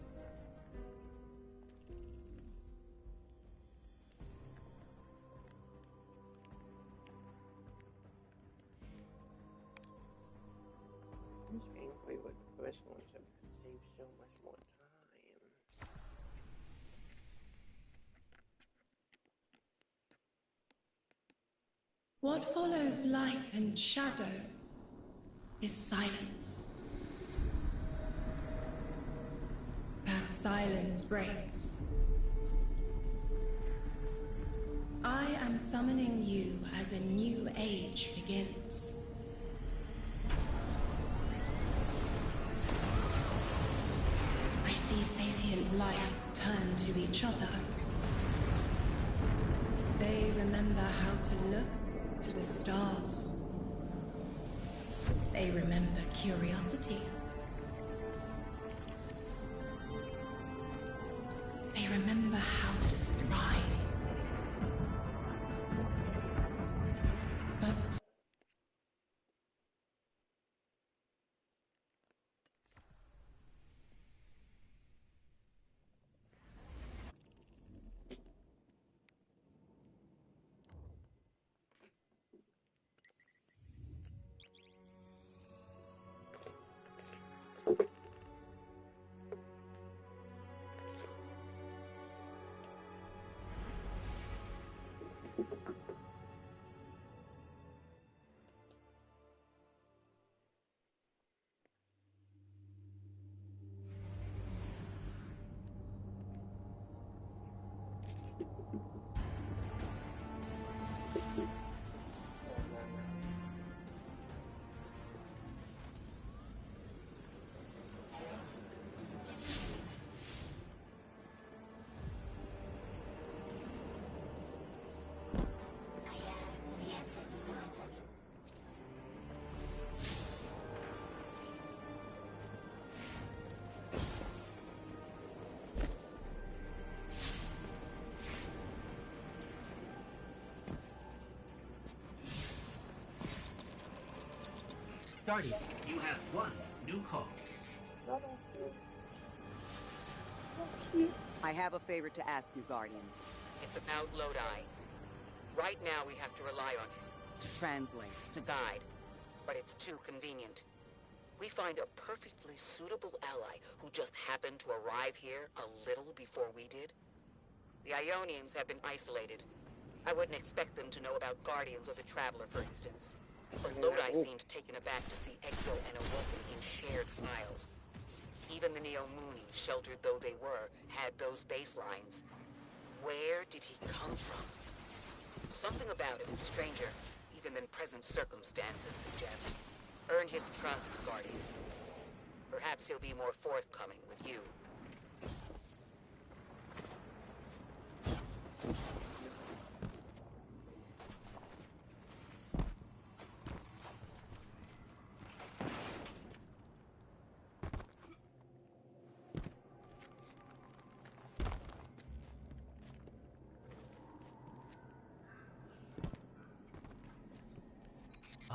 I'm just angry with the first ones that save so much more time. What follows light and shadow is silence. That silence breaks. I am summoning you as a new age begins. I see sapient life turn to each other. They remember how to look to the stars. They remember curiosity. They remember how to thrive. But Guardian, you have one new call. I have a favor to ask you, Guardian. It's about Lodi. Right now we have to rely on him. To translate. To guide. But it's too convenient. We find a perfectly suitable ally who just happened to arrive here a little before we did. The Ionians have been isolated. I wouldn't expect them to know about Guardians or the Traveler, for instance. But Lodi seemed taken aback to see Exo and Awoken in shared files. Even the Neo-Moonies, sheltered though they were, had those baselines. Where did he come from? Something about him is stranger, even than present circumstances suggest. Earn his trust, Guardian. Perhaps he'll be more forthcoming with you.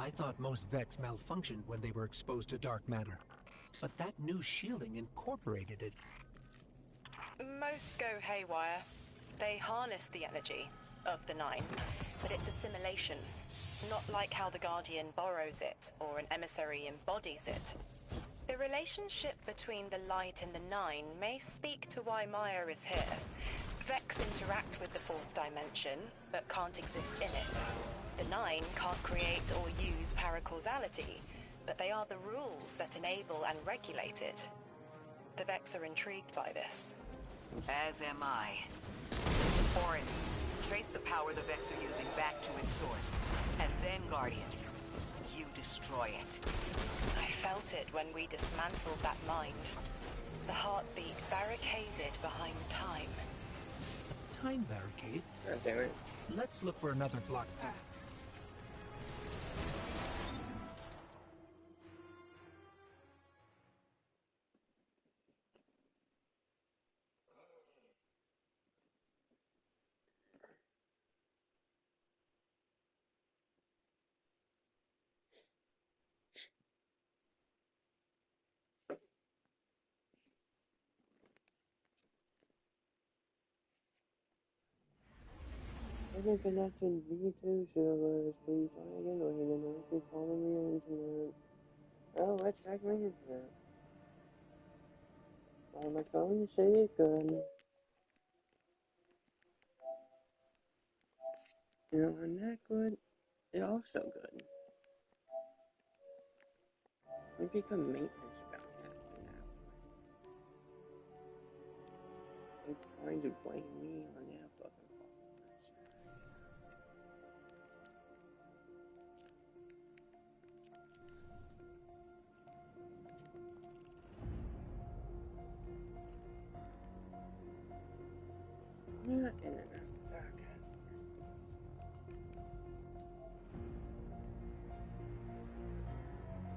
I thought most Vex malfunctioned when they were exposed to dark matter. But that new shielding incorporated it. Most go haywire. They harness the energy of the Nine, but it's assimilation. Not like how the Guardian borrows it, or an emissary embodies it. The relationship between the Light and the Nine may speak to why Maya is here. Vex interact with the fourth dimension, but can't exist in it. The Nine can't create or use paracausality, but they are the rules that enable and regulate it. The Vex are intrigued by this. As am I. Orin, trace the power the Vex are using back to its source. And then, Guardian, you destroy it. I felt it when we dismantled that mind. The heartbeat barricaded behind time. A time barricade? God damn it. Let's look for another blocked path. Other connected V2 servers, please try again or hidden or keep following me on internet. Oh, let's check my internet. On my phone, you say it's good. You know, on that good, it's also good. We become maintenance about that, you know. He's trying to blame me on